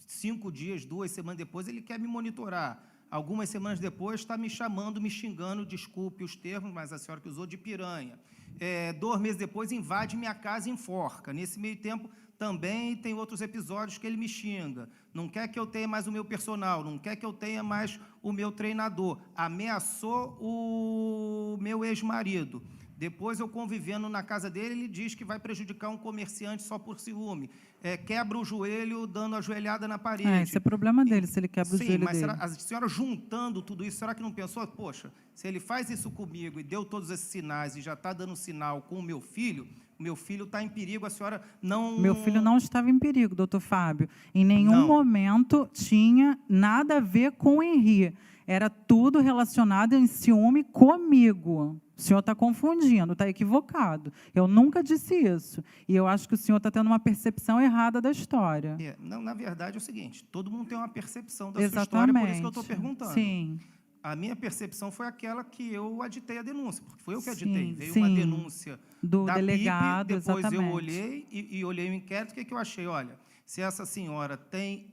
D: 5 dias, 2 semanas depois, ele quer me monitorar. Algumas semanas depois, está me chamando, me xingando, desculpe os termos, mas a senhora que usou, de piranha. 2 meses depois, invade minha casa e enforca. Nesse meio tempo, também tem outros episódios que ele me xinga. Não quer que eu tenha mais o meu personal, não quer que eu tenha mais o meu treinador. Ameaçou o meu ex-marido. Depois, eu convivendo na casa dele, ele diz que vai prejudicar um comerciante só por ciúme. Quebra o joelho, dando a joelhada na parede.
B: Esse é problema dele, se ele quebra o joelho dele.
D: Sim, mas a senhora juntando tudo isso, será que não pensou, poxa, se ele faz isso comigo e deu todos esses sinais e já está dando sinal com o meu filho está em perigo, a senhora não...
B: Meu filho não estava em perigo, doutor Fábio. Em nenhum momento tinha nada a ver com o Henri. Era tudo relacionado em ciúme comigo. O senhor está confundindo, está equivocado. Eu nunca disse isso. E eu acho que o senhor está tendo uma percepção errada da história.
D: Não, na verdade, é o seguinte, todo mundo tem uma percepção da
B: Exatamente.
D: sua história, por isso que eu estou perguntando.
B: Sim.
D: A minha percepção foi aquela que eu aditei a denúncia, porque foi eu que aditei.
B: Sim,
D: Veio
B: sim.
D: uma denúncia
B: do
D: da
B: delegado,
D: PIP, depois
B: exatamente.
D: eu olhei e olhei o inquérito, o que eu achei? Olha, se essa senhora tem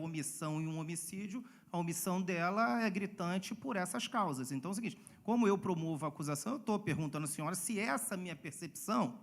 D: omissão e um homicídio, a omissão dela é gritante por essas causas. Então, é o seguinte, como eu promovo a acusação, eu estou perguntando à senhora se essa minha percepção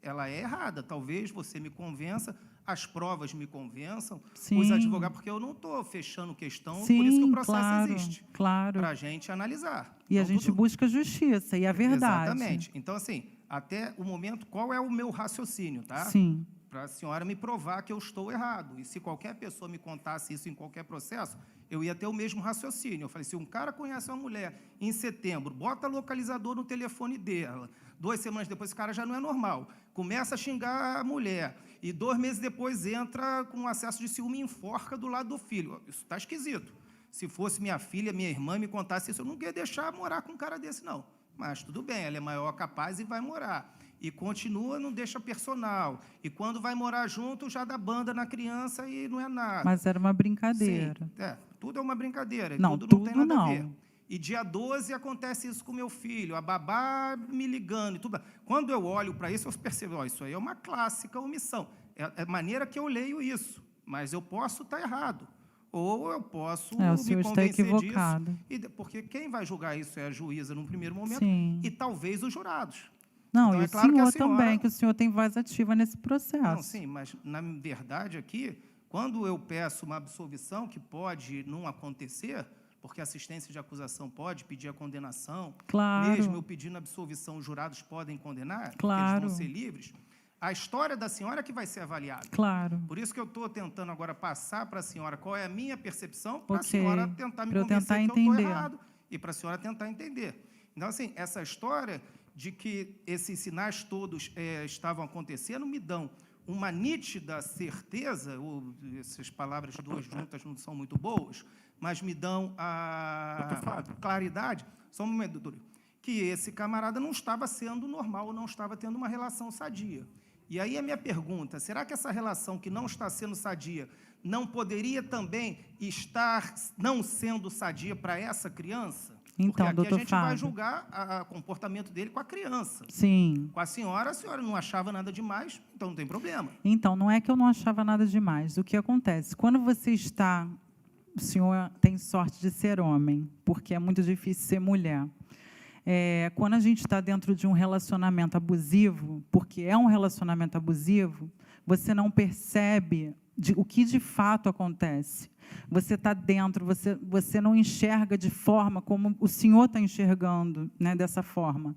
D: ela é errada. Talvez você me convença, as provas me convençam,
B: Sim.
D: os advogados, porque eu não estou fechando questão,
B: Sim,
D: por isso que o processo
B: claro,
D: existe.
B: claro.
D: Para a gente analisar.
B: E
D: então,
B: a gente busca justiça, e a verdade.
D: Exatamente. Então, assim, até o momento, qual é o meu raciocínio, tá?
B: Sim.
D: Para a senhora me provar que eu estou errado. E se qualquer pessoa me contasse isso em qualquer processo, eu ia ter o mesmo raciocínio. Eu falei, se um cara conhece uma mulher em setembro, bota localizador no telefone dela, 2 semanas depois, esse cara já não é normal. Começa a xingar a mulher, e 2 meses depois entra com acesso de ciúme e enforca do lado do filho. Isso está esquisito. Se fosse minha filha, minha irmã me contasse isso, eu não ia deixar morar com um cara desse, não. Mas tudo bem, ela é maior capaz e vai morar. E continua, não deixa personal. E quando vai morar junto, já dá banda na criança e não é nada.
B: Mas era uma brincadeira.
D: Sim, tudo é uma brincadeira.
B: Não,
D: tudo não tem nada
B: não.
D: a ver. E dia 12 acontece isso com meu filho, a babá me ligando e tudo. Quando eu olho para isso, eu percebo, isso aí é uma clássica omissão. É a maneira que eu leio isso. Mas eu posso estar errado. Ou eu posso
B: o senhor
D: me
B: está
D: convencer
B: equivocado.
D: disso. Porque quem vai julgar isso é a juíza num primeiro momento.
B: Sim.
D: E talvez os jurados.
B: Não,
D: Então,
B: e
D: é claro
B: o senhor
D: que a senhora...
B: também, que o senhor tem voz ativa nesse processo.
D: Não, sim, mas, na verdade, aqui, Quando eu peço uma absolvição, que pode não acontecer, porque a assistência de acusação pode pedir a condenação,
B: claro,
D: mesmo eu pedindo absolvição, os jurados podem condenar,
B: claro,
D: eles vão ser livres, a história da senhora é que vai ser avaliada.
B: Claro.
D: Por isso que eu estou tentando agora passar para a senhora qual é a minha percepção, para a senhora tentar me convencer que eu estou errado e para a senhora tentar entender. Então, assim, essa história de que esses sinais todos estavam acontecendo me dão uma nítida certeza, ou essas palavras duas juntas não são muito boas, mas me dão a claridade, só um momento, doutor, que esse camarada não estava sendo normal, não estava tendo uma relação sadia. E aí a minha pergunta, será que essa relação que não está sendo sadia não poderia também estar não sendo sadia para essa criança?
B: Então,
D: porque aqui
B: doutor
D: a gente
B: Fábio,
D: vai julgar o comportamento dele com a criança.
B: Sim.
D: Com a senhora não achava nada demais, então não tem problema.
B: Então, não é que eu não achava nada demais. O que acontece? Quando você está... O senhor tem sorte de ser homem, porque é muito difícil ser mulher. Quando a gente está dentro de um relacionamento abusivo, porque é um relacionamento abusivo, você não percebe o que de fato acontece. Você está dentro, você não enxerga de forma como o senhor está enxergando, né, dessa forma.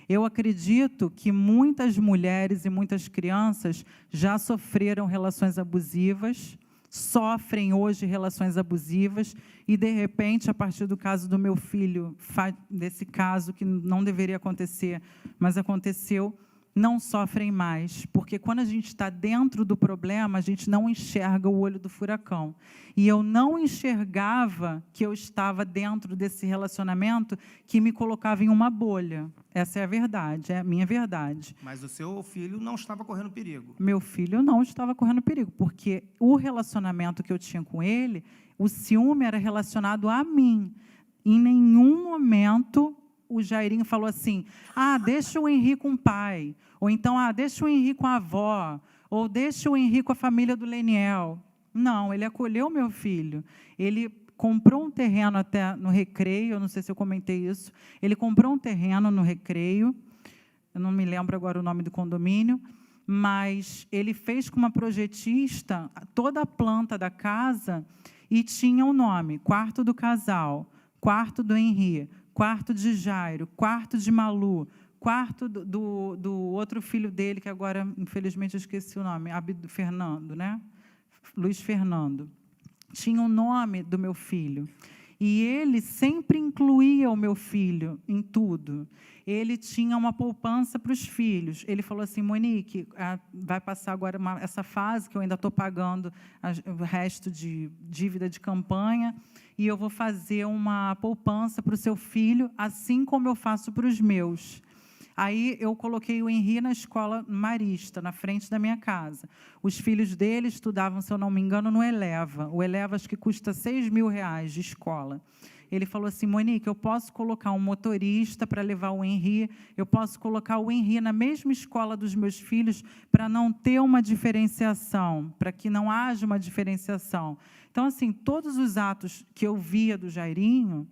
B: Eu acredito que muitas mulheres e muitas crianças já sofreram relações abusivas, sofrem hoje relações abusivas e, de repente, a partir do caso do meu filho, desse caso que não deveria acontecer, mas aconteceu, não sofrem mais, porque quando a gente está dentro do problema, a gente não enxerga o olho do furacão. E eu não enxergava que eu estava dentro desse relacionamento que me colocava em uma bolha. Essa é a verdade, é a minha verdade.
D: Mas o seu filho não estava correndo perigo.
B: Meu filho não estava correndo perigo, porque o relacionamento que eu tinha com ele, o ciúme era relacionado a mim. Em nenhum momento o Jairinho falou assim, deixa o Henrique com o pai, ou então, deixa o Henrique com a avó, ou deixa o Henrique com a família do Leniel. Não, ele acolheu meu filho. Ele comprou um terreno até no Recreio, eu não sei se eu comentei isso, ele comprou um terreno no Recreio, eu não me lembro agora o nome do condomínio, mas ele fez com uma projetista toda a planta da casa e tinha um nome, quarto do casal, quarto do Henrique, quarto de Jairo, quarto de Malu, quarto do outro filho dele, que agora, infelizmente, eu esqueci o nome, Fernando, né? Luiz Fernando. Tinha o nome do meu filho. E ele sempre incluía o meu filho em tudo. Ele tinha uma poupança para os filhos. Ele falou assim, Monique, vai passar agora essa fase que eu ainda estou pagando o resto de dívida de campanha, e eu vou fazer uma poupança para o seu filho, assim como eu faço para os meus. Aí eu coloquei o Henri na escola marista, na frente da minha casa. Os filhos dele estudavam, se eu não me engano, no Eleva. O Eleva acho que custa R$6.000 de escola. Ele falou assim, Monique, eu posso colocar um motorista para levar o Henri, eu posso colocar o Henri na mesma escola dos meus filhos para não ter uma diferenciação, para que não haja uma diferenciação. Então, assim, todos os atos que eu via do Jairinho,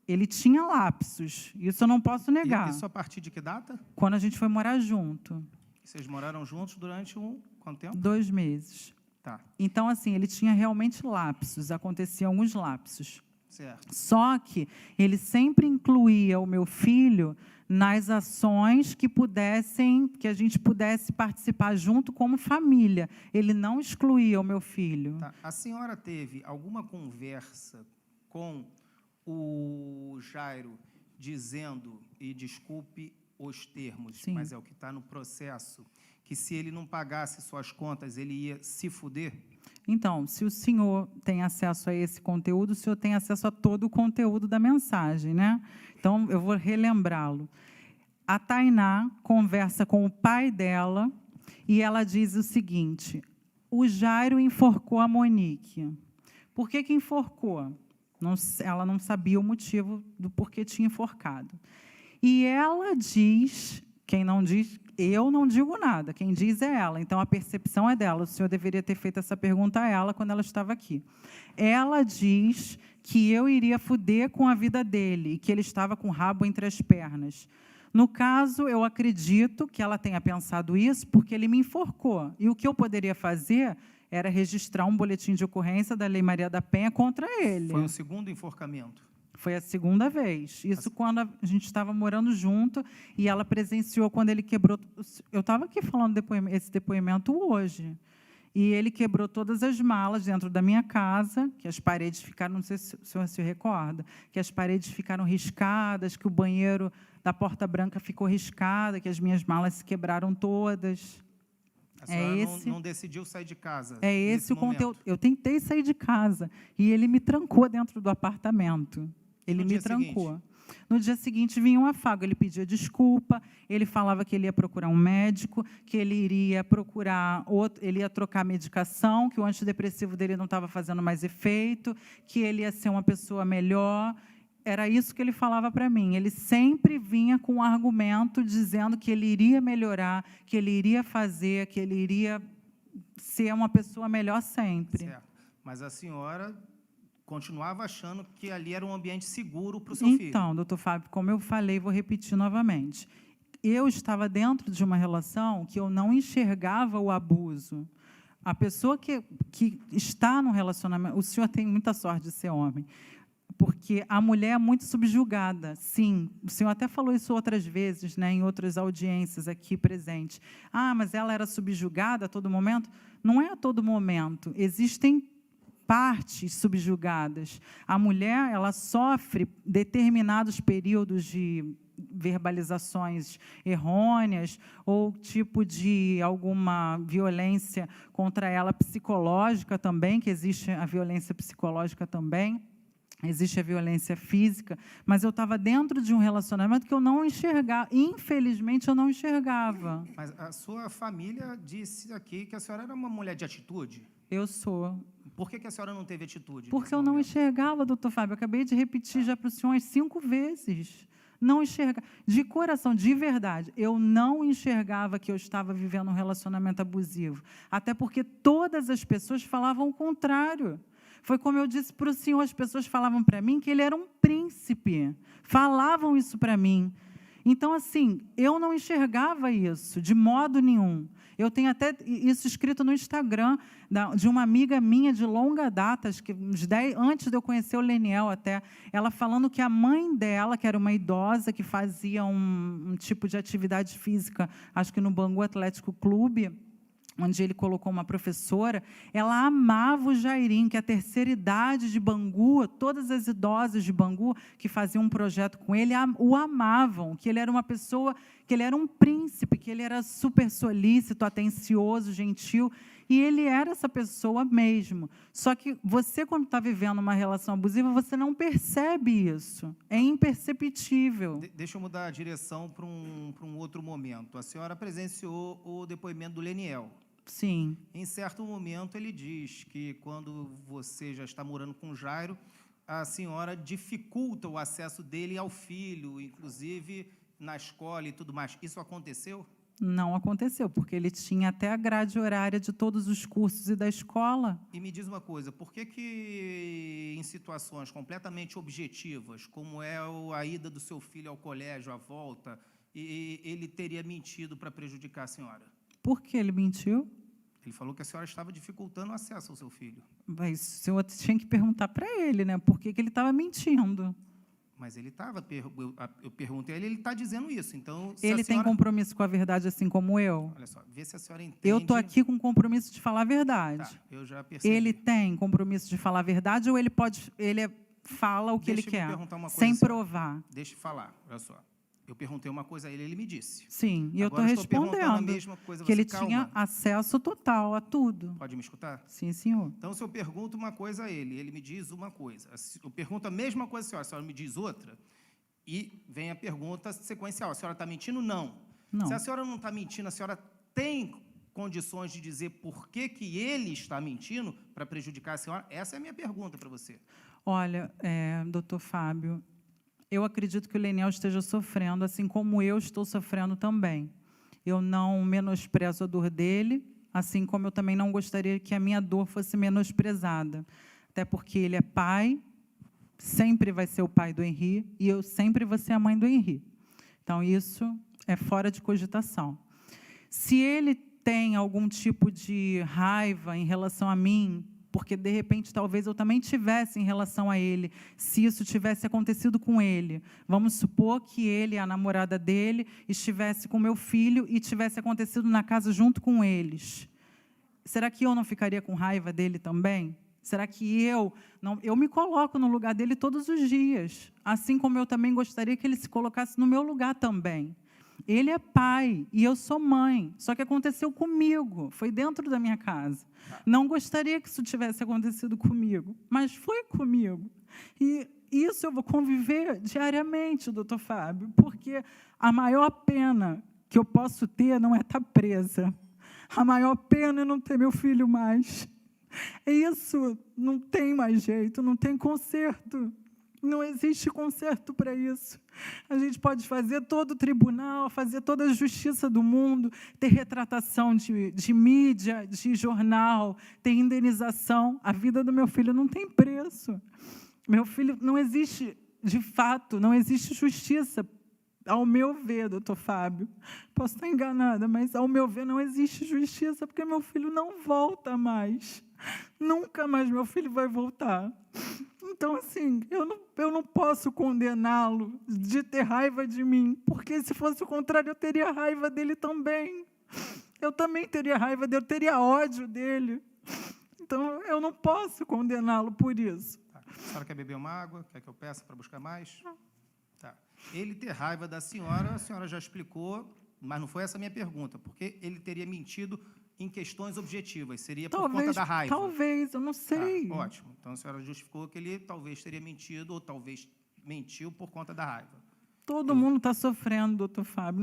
B: ele tinha lapsos, isso eu não posso negar.
D: Isso a partir de que data?
B: Quando a gente foi morar junto.
D: Vocês moraram juntos durante quanto tempo?
B: 2 meses.
D: Tá.
B: Então, assim, ele tinha realmente lapsos, aconteciam alguns lapsos.
D: Certo.
B: Só que ele sempre incluía o meu filho nas ações que a gente pudesse participar junto como família. Ele não excluía o meu filho.
D: Tá. A senhora teve alguma conversa com o Jairo dizendo, e desculpe os termos,
B: Sim,
D: mas é o que está no processo, que se ele não pagasse suas contas, ele ia se fuder?
B: Então, se o senhor tem acesso a esse conteúdo, o senhor tem acesso a todo o conteúdo da mensagem, né? Então, eu vou relembrá-lo. A Tainá conversa com o pai dela e ela diz o seguinte, o Jairo enforcou a Monique. Por que enforcou? Ela não sabia o motivo do porquê tinha enforcado. E ela diz, quem não diz, eu não digo nada, quem diz é ela, então a percepção é dela, o senhor deveria ter feito essa pergunta a ela quando ela estava aqui. Ela diz que eu iria fuder com a vida dele, e que ele estava com o rabo entre as pernas. No caso, eu acredito que ela tenha pensado isso porque ele me enforcou, e o que eu poderia fazer era registrar um boletim de ocorrência da Lei Maria da Penha contra ele.
D: Foi o segundo enforcamento?
B: Foi a segunda vez. Isso quando a gente estava morando junto e ela presenciou quando ele quebrou... Eu estava aqui falando esse depoimento hoje. E ele quebrou todas as malas dentro da minha casa, que as paredes ficaram, não sei se o senhor se recorda, que as paredes ficaram riscadas, que o banheiro da Porta Branca ficou riscado, que as minhas malas se quebraram todas.
D: A senhora não decidiu sair de casa?
B: É esse o conteúdo. Eu tentei sair de casa e ele me trancou dentro do apartamento. Ele me trancou. No dia seguinte, vinha um afago, ele pedia desculpa, ele falava que ele ia procurar um médico, que ele iria procurar outro, ele ia trocar medicação, que o antidepressivo dele não estava fazendo mais efeito, que ele ia ser uma pessoa melhor. Era isso que ele falava para mim. Ele sempre vinha com um argumento dizendo que ele iria melhorar, que ele iria fazer, que ele iria ser uma pessoa melhor sempre.
D: Certo. Mas a senhora continuava achando que ali era um ambiente seguro para o seu filho.
B: Então, doutor Fábio, como eu falei, vou repetir novamente. Eu estava dentro de uma relação que eu não enxergava o abuso. A pessoa que está no relacionamento... O senhor tem muita sorte de ser homem, porque a mulher é muito subjugada. Sim, o senhor até falou isso outras vezes, né, em outras audiências aqui presentes. Ah, mas ela era subjugada a todo momento? Não é a todo momento. Existem partes subjugadas. A mulher, ela sofre determinados períodos de verbalizações errôneas ou tipo de alguma violência contra ela psicológica também, que existe a violência psicológica também, existe a violência física, mas eu estava dentro de um relacionamento que eu não enxergava, infelizmente eu não enxergava.
D: Mas a sua família disse aqui que a senhora era uma mulher de atitude?
B: Eu sou.
D: Por que a senhora não teve atitude?
B: Porque eu não enxergava, doutor Fábio. Eu acabei de repetir já para o senhor umas 5 vezes. Não enxergava. De coração, de verdade, eu não enxergava que eu estava vivendo um relacionamento abusivo. Até porque todas as pessoas falavam o contrário. Foi como eu disse para o senhor, as pessoas falavam para mim que ele era um príncipe. Falavam isso para mim. Então, assim, eu não enxergava isso, de modo nenhum. Eu tenho até isso escrito no Instagram, de uma amiga minha de longa data, acho que antes de eu conhecer o Leniel até, ela falando que a mãe dela, que era uma idosa, que fazia um tipo de atividade física, acho que no Bangu Atlético Clube, onde ele colocou uma professora, ela amava o Jairim, que a terceira idade de Bangu, todas as idosas de Bangu que faziam um projeto com ele, o amavam, que ele era uma pessoa, que ele era um príncipe, que ele era super solícito, atencioso, gentil, e ele era essa pessoa mesmo. Só que você, quando está vivendo uma relação abusiva, você não percebe isso, é imperceptível.
D: Deixa eu mudar a direção para um outro momento. A senhora presenciou o depoimento do Leniel.
B: Sim.
D: Em certo momento, ele diz que, quando você já está morando com o Jairo, a senhora dificulta o acesso dele ao filho, inclusive na escola e tudo mais. Isso aconteceu?
B: Não aconteceu, porque ele tinha até a grade horária de todos os cursos e da escola.
D: E me diz uma coisa, por que em situações completamente objetivas, como é a ida do seu filho ao colégio, a volta, ele teria mentido para prejudicar a senhora?
B: Por que ele mentiu?
D: Ele falou que a senhora estava dificultando o acesso ao seu filho.
B: Mas o senhor tinha que perguntar para ele, né? Por que ele estava mentindo?
D: Mas ele estava, eu perguntei a ele está dizendo isso. Então,
B: ele tem compromisso com a verdade assim como eu?
D: Olha só, vê se a senhora entende.
B: Eu estou aqui com compromisso de falar a verdade.
D: Tá, eu já percebi.
B: Ele tem compromisso de falar a verdade ou ele fala o que ele quer, sem provar?
D: Deixa eu falar, olha só. Eu perguntei uma coisa a ele, ele me disse.
B: Sim, e eu estou respondendo que ele tinha acesso total a tudo.
D: Pode me escutar?
B: Sim, senhor.
D: Então, se eu pergunto uma coisa a ele me diz uma coisa. Eu pergunto a mesma coisa à senhora me diz outra, e vem a pergunta sequencial. A senhora está mentindo? Não.
B: Não.
D: Se a senhora não está mentindo, a senhora tem condições de dizer por que ele está mentindo para prejudicar a senhora? Essa é a minha pergunta para você.
B: Olha, doutor Fábio, eu acredito que o Leniel esteja sofrendo, assim como eu estou sofrendo também. Eu não menosprezo a dor dele, assim como eu também não gostaria que a minha dor fosse menosprezada. Até porque ele é pai, sempre vai ser o pai do Henri, e eu sempre vou ser a mãe do Henri. Então, isso é fora de cogitação. Se ele tem algum tipo de raiva em relação a mim, porque, de repente, talvez eu também tivesse em relação a ele, se isso tivesse acontecido com ele. Vamos supor que ele, a namorada dele, estivesse com meu filho e tivesse acontecido na casa junto com eles. Será que eu não ficaria com raiva dele também? Será que eu me coloco no lugar dele todos os dias, assim como eu também gostaria que ele se colocasse no meu lugar também. Ele é pai e eu sou mãe, só que aconteceu comigo, foi dentro da minha casa. Não gostaria que isso tivesse acontecido comigo, mas foi comigo. E isso eu vou conviver diariamente, doutor Fábio, porque a maior pena que eu posso ter não é estar presa. A maior pena é não ter meu filho mais. Isso não tem mais jeito, não tem conserto. Não existe conserto para isso. A gente pode fazer todo o tribunal, fazer toda a justiça do mundo, ter retratação de mídia, de jornal, ter indenização. A vida do meu filho não tem preço. Meu filho, não existe, de fato, não existe justiça. Ao meu ver, doutor Fábio, posso estar enganada, mas, ao meu ver, não existe justiça, porque meu filho não volta mais. Nunca mais meu filho vai voltar. Então, assim, eu não posso condená-lo de ter raiva de mim, porque, se fosse o contrário, eu teria raiva dele também. Eu também teria raiva dele, eu teria ódio dele. Então, eu não posso condená-lo por isso.
D: Tá. A senhora quer beber uma água? Quer que eu peça para buscar mais? Tá. Ele ter raiva da senhora, a senhora já explicou, mas não foi essa a minha pergunta, porque ele teria mentido em questões objetivas, seria por conta da raiva.
B: Talvez, eu não sei.
D: Tá, ótimo. Então, a senhora justificou que ele talvez teria mentido, ou talvez mentiu por conta da raiva.
B: Todo mundo está sofrendo, doutor Fábio,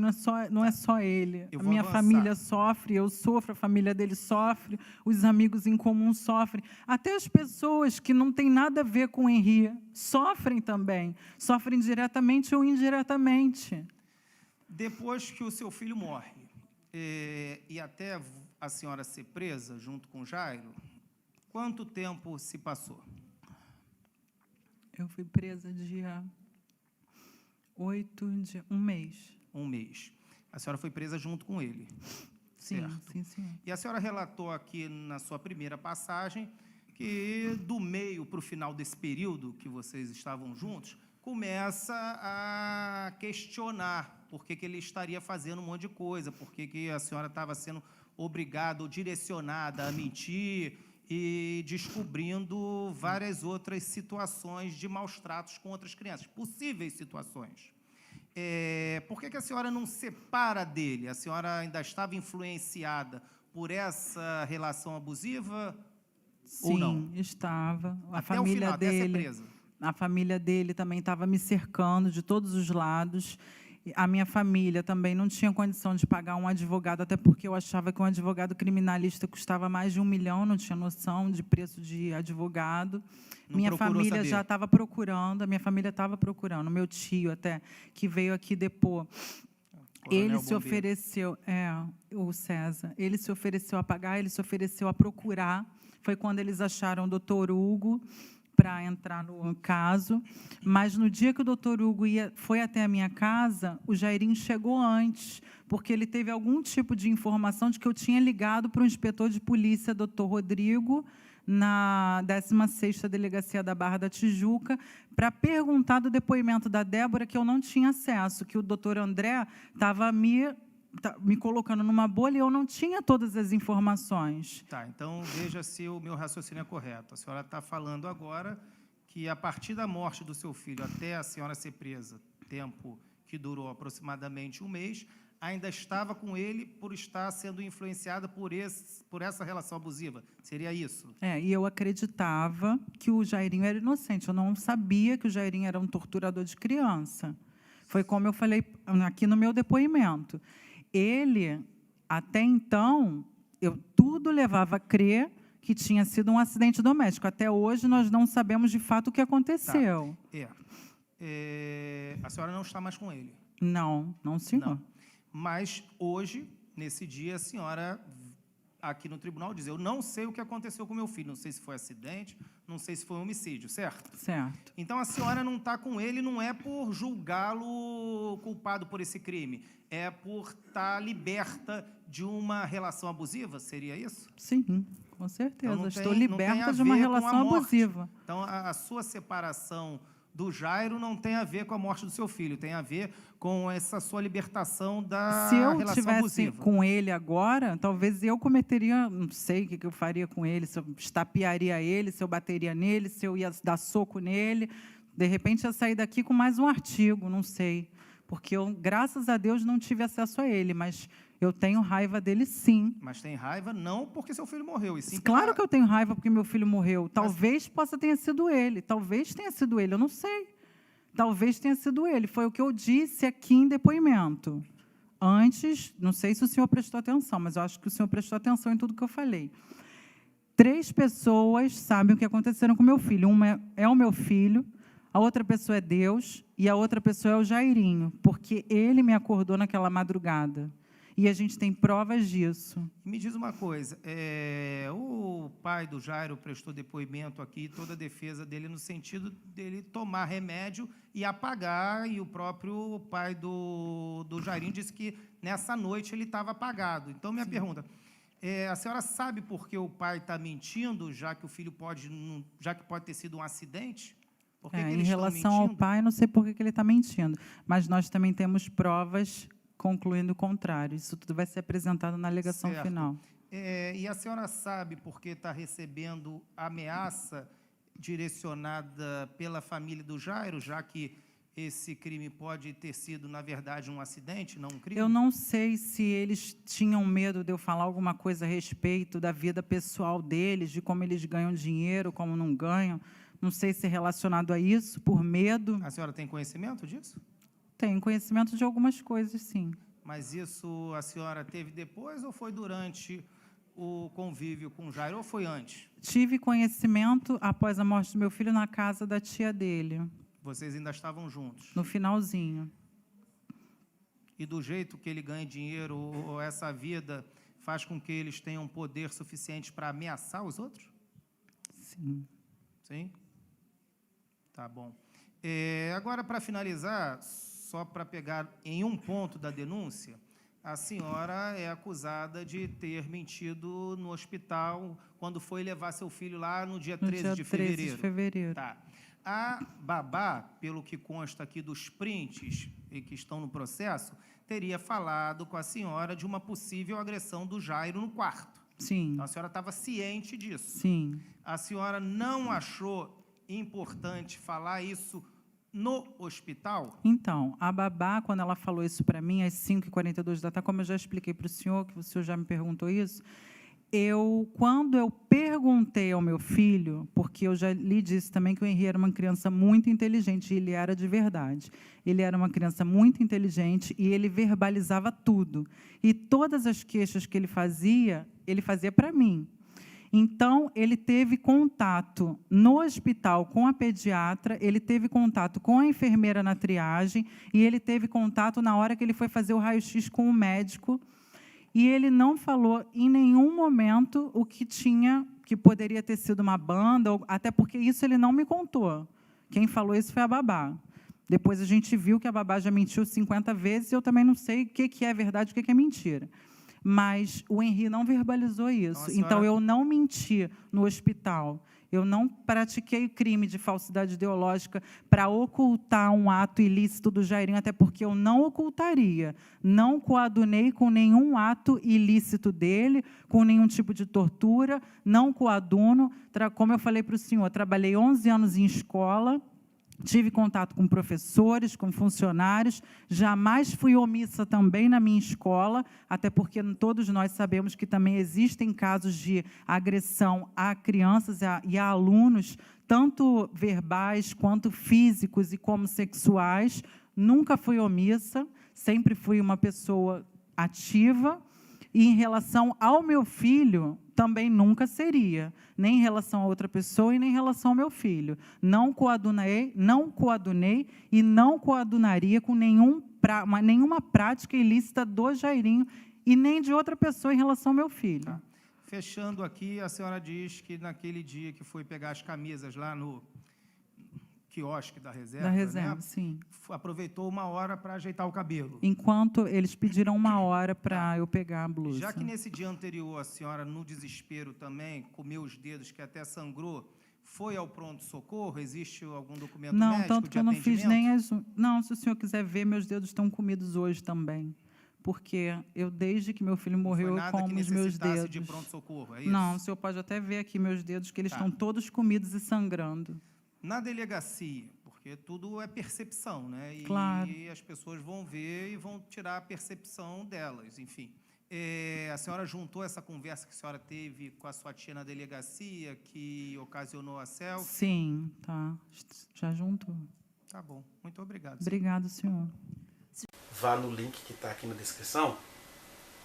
B: não é só ele. A minha família sofre, eu sofro, a família dele sofre, os amigos em comum sofrem. Até as pessoas que não têm nada a ver com o Henri sofrem também, sofrem diretamente ou indiretamente.
D: Depois que o seu filho morre, e até a senhora ser presa junto com Jairo, quanto tempo se passou?
B: Eu fui presa dia 8 de um mês.
D: Um mês. A senhora foi presa junto com ele.
B: Sim,
D: certo?
B: sim, sim.
D: E a senhora relatou aqui na sua primeira passagem que, do meio para o final desse período que vocês estavam juntos, começa a questionar por que ele estaria fazendo um monte de coisa, por que a senhora estava sendo obrigada ou direcionada a mentir e descobrindo várias outras situações de maus tratos com outras crianças, possíveis situações. Por que a senhora não separa dele? A senhora ainda estava influenciada por essa relação abusiva?
B: Sim,
D: ou não?
B: Estava.
D: Até o final, até ser presa.
B: A família dele também estava me cercando de todos os lados. A minha família também não tinha condição de pagar um advogado, até porque eu achava que um advogado criminalista custava mais de R$1 milhão, não tinha noção de preço de advogado. Minha família já estava procurando, a minha família estava procurando, meu tio até, que veio aqui depor. Ele se ofereceu, o César, ele se ofereceu a pagar, ele se ofereceu a procurar. Foi quando eles acharam o doutor Hugo para entrar no caso, mas no dia que o doutor Hugo foi até a minha casa, o Jairinho chegou antes, porque ele teve algum tipo de informação de que eu tinha ligado para o inspetor de polícia, doutor Rodrigo, na 16ª Delegacia da Barra da Tijuca, para perguntar do depoimento da Débora, que eu não tinha acesso, que o doutor André estava me colocando numa bolha e eu não tinha todas as informações.
D: Tá, então veja se o meu raciocínio é correto. A senhora está falando agora que, a partir da morte do seu filho até a senhora ser presa, tempo que durou aproximadamente um mês, ainda estava com ele por estar sendo influenciada por essa relação abusiva. Seria isso?
B: E eu acreditava que o Jairinho era inocente. Eu não sabia que o Jairinho era um torturador de criança. Foi como eu falei aqui no meu depoimento. Ele, até então, tudo levava a crer que tinha sido um acidente doméstico. Até hoje, nós não sabemos de fato o que aconteceu.
D: Tá. A senhora não está mais com ele?
B: Não, senhor.
D: Não. Mas, hoje, nesse dia, a senhora, aqui no tribunal, diz: eu não sei o que aconteceu com meu filho, não sei se foi acidente, não sei se foi um homicídio, certo?
B: Certo.
D: Então, a senhora não está com ele, não é por julgá-lo culpado por esse crime, é por estar liberta de uma relação abusiva, seria isso?
B: Sim, com certeza.
D: Então,
B: Estou liberta de uma relação abusiva.
D: Então, a sua separação do Jairo não tem a ver com a morte do seu filho, tem a ver com essa sua libertação da relação abusiva.
B: Se eu estivesse com ele agora, talvez eu cometeria, não sei o que eu faria com ele, se eu estapearia ele, se eu bateria nele, se eu ia dar soco nele. De repente, ia sair daqui com mais um artigo, não sei. Porque eu, graças a Deus, não tive acesso a ele, mas eu tenho raiva dele, sim.
D: Mas tem raiva não porque seu filho morreu, e sim
B: Claro que eu tenho raiva porque meu filho morreu. Talvez possa ter sido ele, talvez tenha sido ele, eu não sei. Talvez tenha sido ele. Foi o que eu disse aqui em depoimento. Antes, não sei se o senhor prestou atenção, mas eu acho que o senhor prestou atenção em tudo que eu falei. 3 pessoas sabem o que aconteceram com meu filho. Uma é o meu filho, a outra pessoa é Deus e a outra pessoa é o Jairinho, porque ele me acordou naquela madrugada. E a gente tem provas disso.
D: Me diz uma coisa, o pai do Jairo prestou depoimento aqui, toda a defesa dele no sentido dele tomar remédio e apagar, e o próprio pai do Jairinho disse que nessa noite ele estava apagado. Então, minha pergunta, a senhora sabe por que o pai está mentindo, já que o filho pode ter sido um acidente? Por que que eles
B: em relação ao pai, não sei por que ele está mentindo, mas nós também temos provas concluindo o contrário. Isso tudo vai ser apresentado na alegação final.
D: E a senhora sabe por que está recebendo ameaça direcionada pela família do Jairo, já que esse crime pode ter sido, na verdade, um acidente, não um crime?
B: Eu não sei se eles tinham medo de eu falar alguma coisa a respeito da vida pessoal deles, de como eles ganham dinheiro, como não ganham. Não sei se é relacionado a isso, por medo.
D: A senhora tem conhecimento disso?
B: Tenho conhecimento de algumas coisas, sim.
D: Mas isso a senhora teve depois ou foi durante o convívio com o Jairo, ou foi antes?
B: Tive conhecimento após a morte do meu filho na casa da tia dele.
D: Vocês ainda estavam juntos?
B: No finalzinho.
D: E do jeito que ele ganha dinheiro, ou essa vida faz com que eles tenham poder suficiente para ameaçar os outros?
B: Sim.
D: Sim? Tá bom. Agora, para finalizar, só para pegar em um ponto da denúncia, a senhora é acusada de ter mentido no hospital quando foi levar seu filho lá no dia 13 de fevereiro.
B: 13 de fevereiro.
D: Tá. A babá, pelo que consta aqui dos prints que estão no processo, teria falado com a senhora de uma possível agressão do Jairo no quarto.
B: Sim.
D: Então, a senhora estava ciente disso.
B: Sim.
D: A senhora não achou importante falar isso no hospital?
B: Então, a babá, quando ela falou isso para mim, às 5h42 da tarde, como eu já expliquei para o senhor, que o senhor já me perguntou isso, quando eu perguntei ao meu filho, porque eu já lhe disse também que o Henri era uma criança muito inteligente, e ele era de verdade. Ele era uma criança muito inteligente e ele verbalizava tudo. E todas as queixas que ele fazia para mim. Então, ele teve contato no hospital com a pediatra, ele teve contato com a enfermeira na triagem e ele teve contato na hora que ele foi fazer o raio-x com o médico. E ele não falou em nenhum momento o que poderia ter sido uma banda, até porque isso ele não me contou. Quem falou isso foi a babá. Depois a gente viu que a babá já mentiu 50 vezes e eu também não sei o que é verdade e o que é mentira. Mas o Henri não verbalizou isso. Então, eu não menti no hospital. Eu não pratiquei o crime de falsidade ideológica para ocultar um ato ilícito do Jairinho, até porque eu não ocultaria. Não coadunei com nenhum ato ilícito dele, com nenhum tipo de tortura, não coaduno. Como eu falei para o senhor, trabalhei 11 anos em escola, tive contato com professores, com funcionários, jamais fui omissa também na minha escola, até porque todos nós sabemos que também existem casos de agressão a crianças e a alunos, tanto verbais, quanto físicos e como sexuais. Nunca fui omissa, sempre fui uma pessoa ativa. E em relação ao meu filho, também nunca seria, nem em relação a outra pessoa e nem em relação ao meu filho. Não coadunei e não coadunaria com nenhuma prática ilícita do Jairinho e nem de outra pessoa em relação ao meu filho.
D: Tá. Fechando aqui, a senhora diz que naquele dia que foi pegar as camisas lá quiosque da reserva,
B: Da reserva,
D: né?
B: sim.
D: Aproveitou 1 hora para ajeitar o cabelo.
B: Enquanto eles pediram 1 hora para eu pegar a blusa.
D: Já que nesse dia anterior a senhora, no desespero também, comeu os dedos, que até sangrou, foi ao pronto-socorro? Existe algum documento
B: Não,
D: médico
B: tanto
D: de
B: que eu não fiz
D: atendimento?
B: nem as... Não, se o senhor quiser ver, meus dedos estão comidos hoje também. Porque eu, desde que meu filho morreu, eu como os meus dedos.
D: De pronto-socorro, é isso?
B: Não, o senhor pode até ver aqui meus dedos, que eles
D: Tá.
B: estão todos comidos e sangrando.
D: Na delegacia, porque tudo é percepção, né? E
B: Claro.
D: as pessoas vão ver e vão tirar a percepção delas, enfim. A senhora juntou essa conversa que a senhora teve com a sua tia na delegacia, que ocasionou a selfie?
B: Sim, tá. Já juntou.
D: Tá bom, muito obrigado.
B: Obrigado, senhor.
A: Vá no link que está aqui na descrição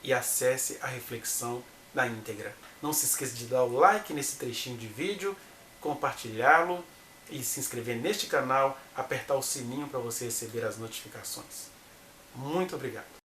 A: e acesse a reflexão na íntegra. Não se esqueça de dar o like nesse trechinho de vídeo, compartilhá-lo e se inscrever neste canal, apertar o sininho para você receber as notificações. Muito obrigado.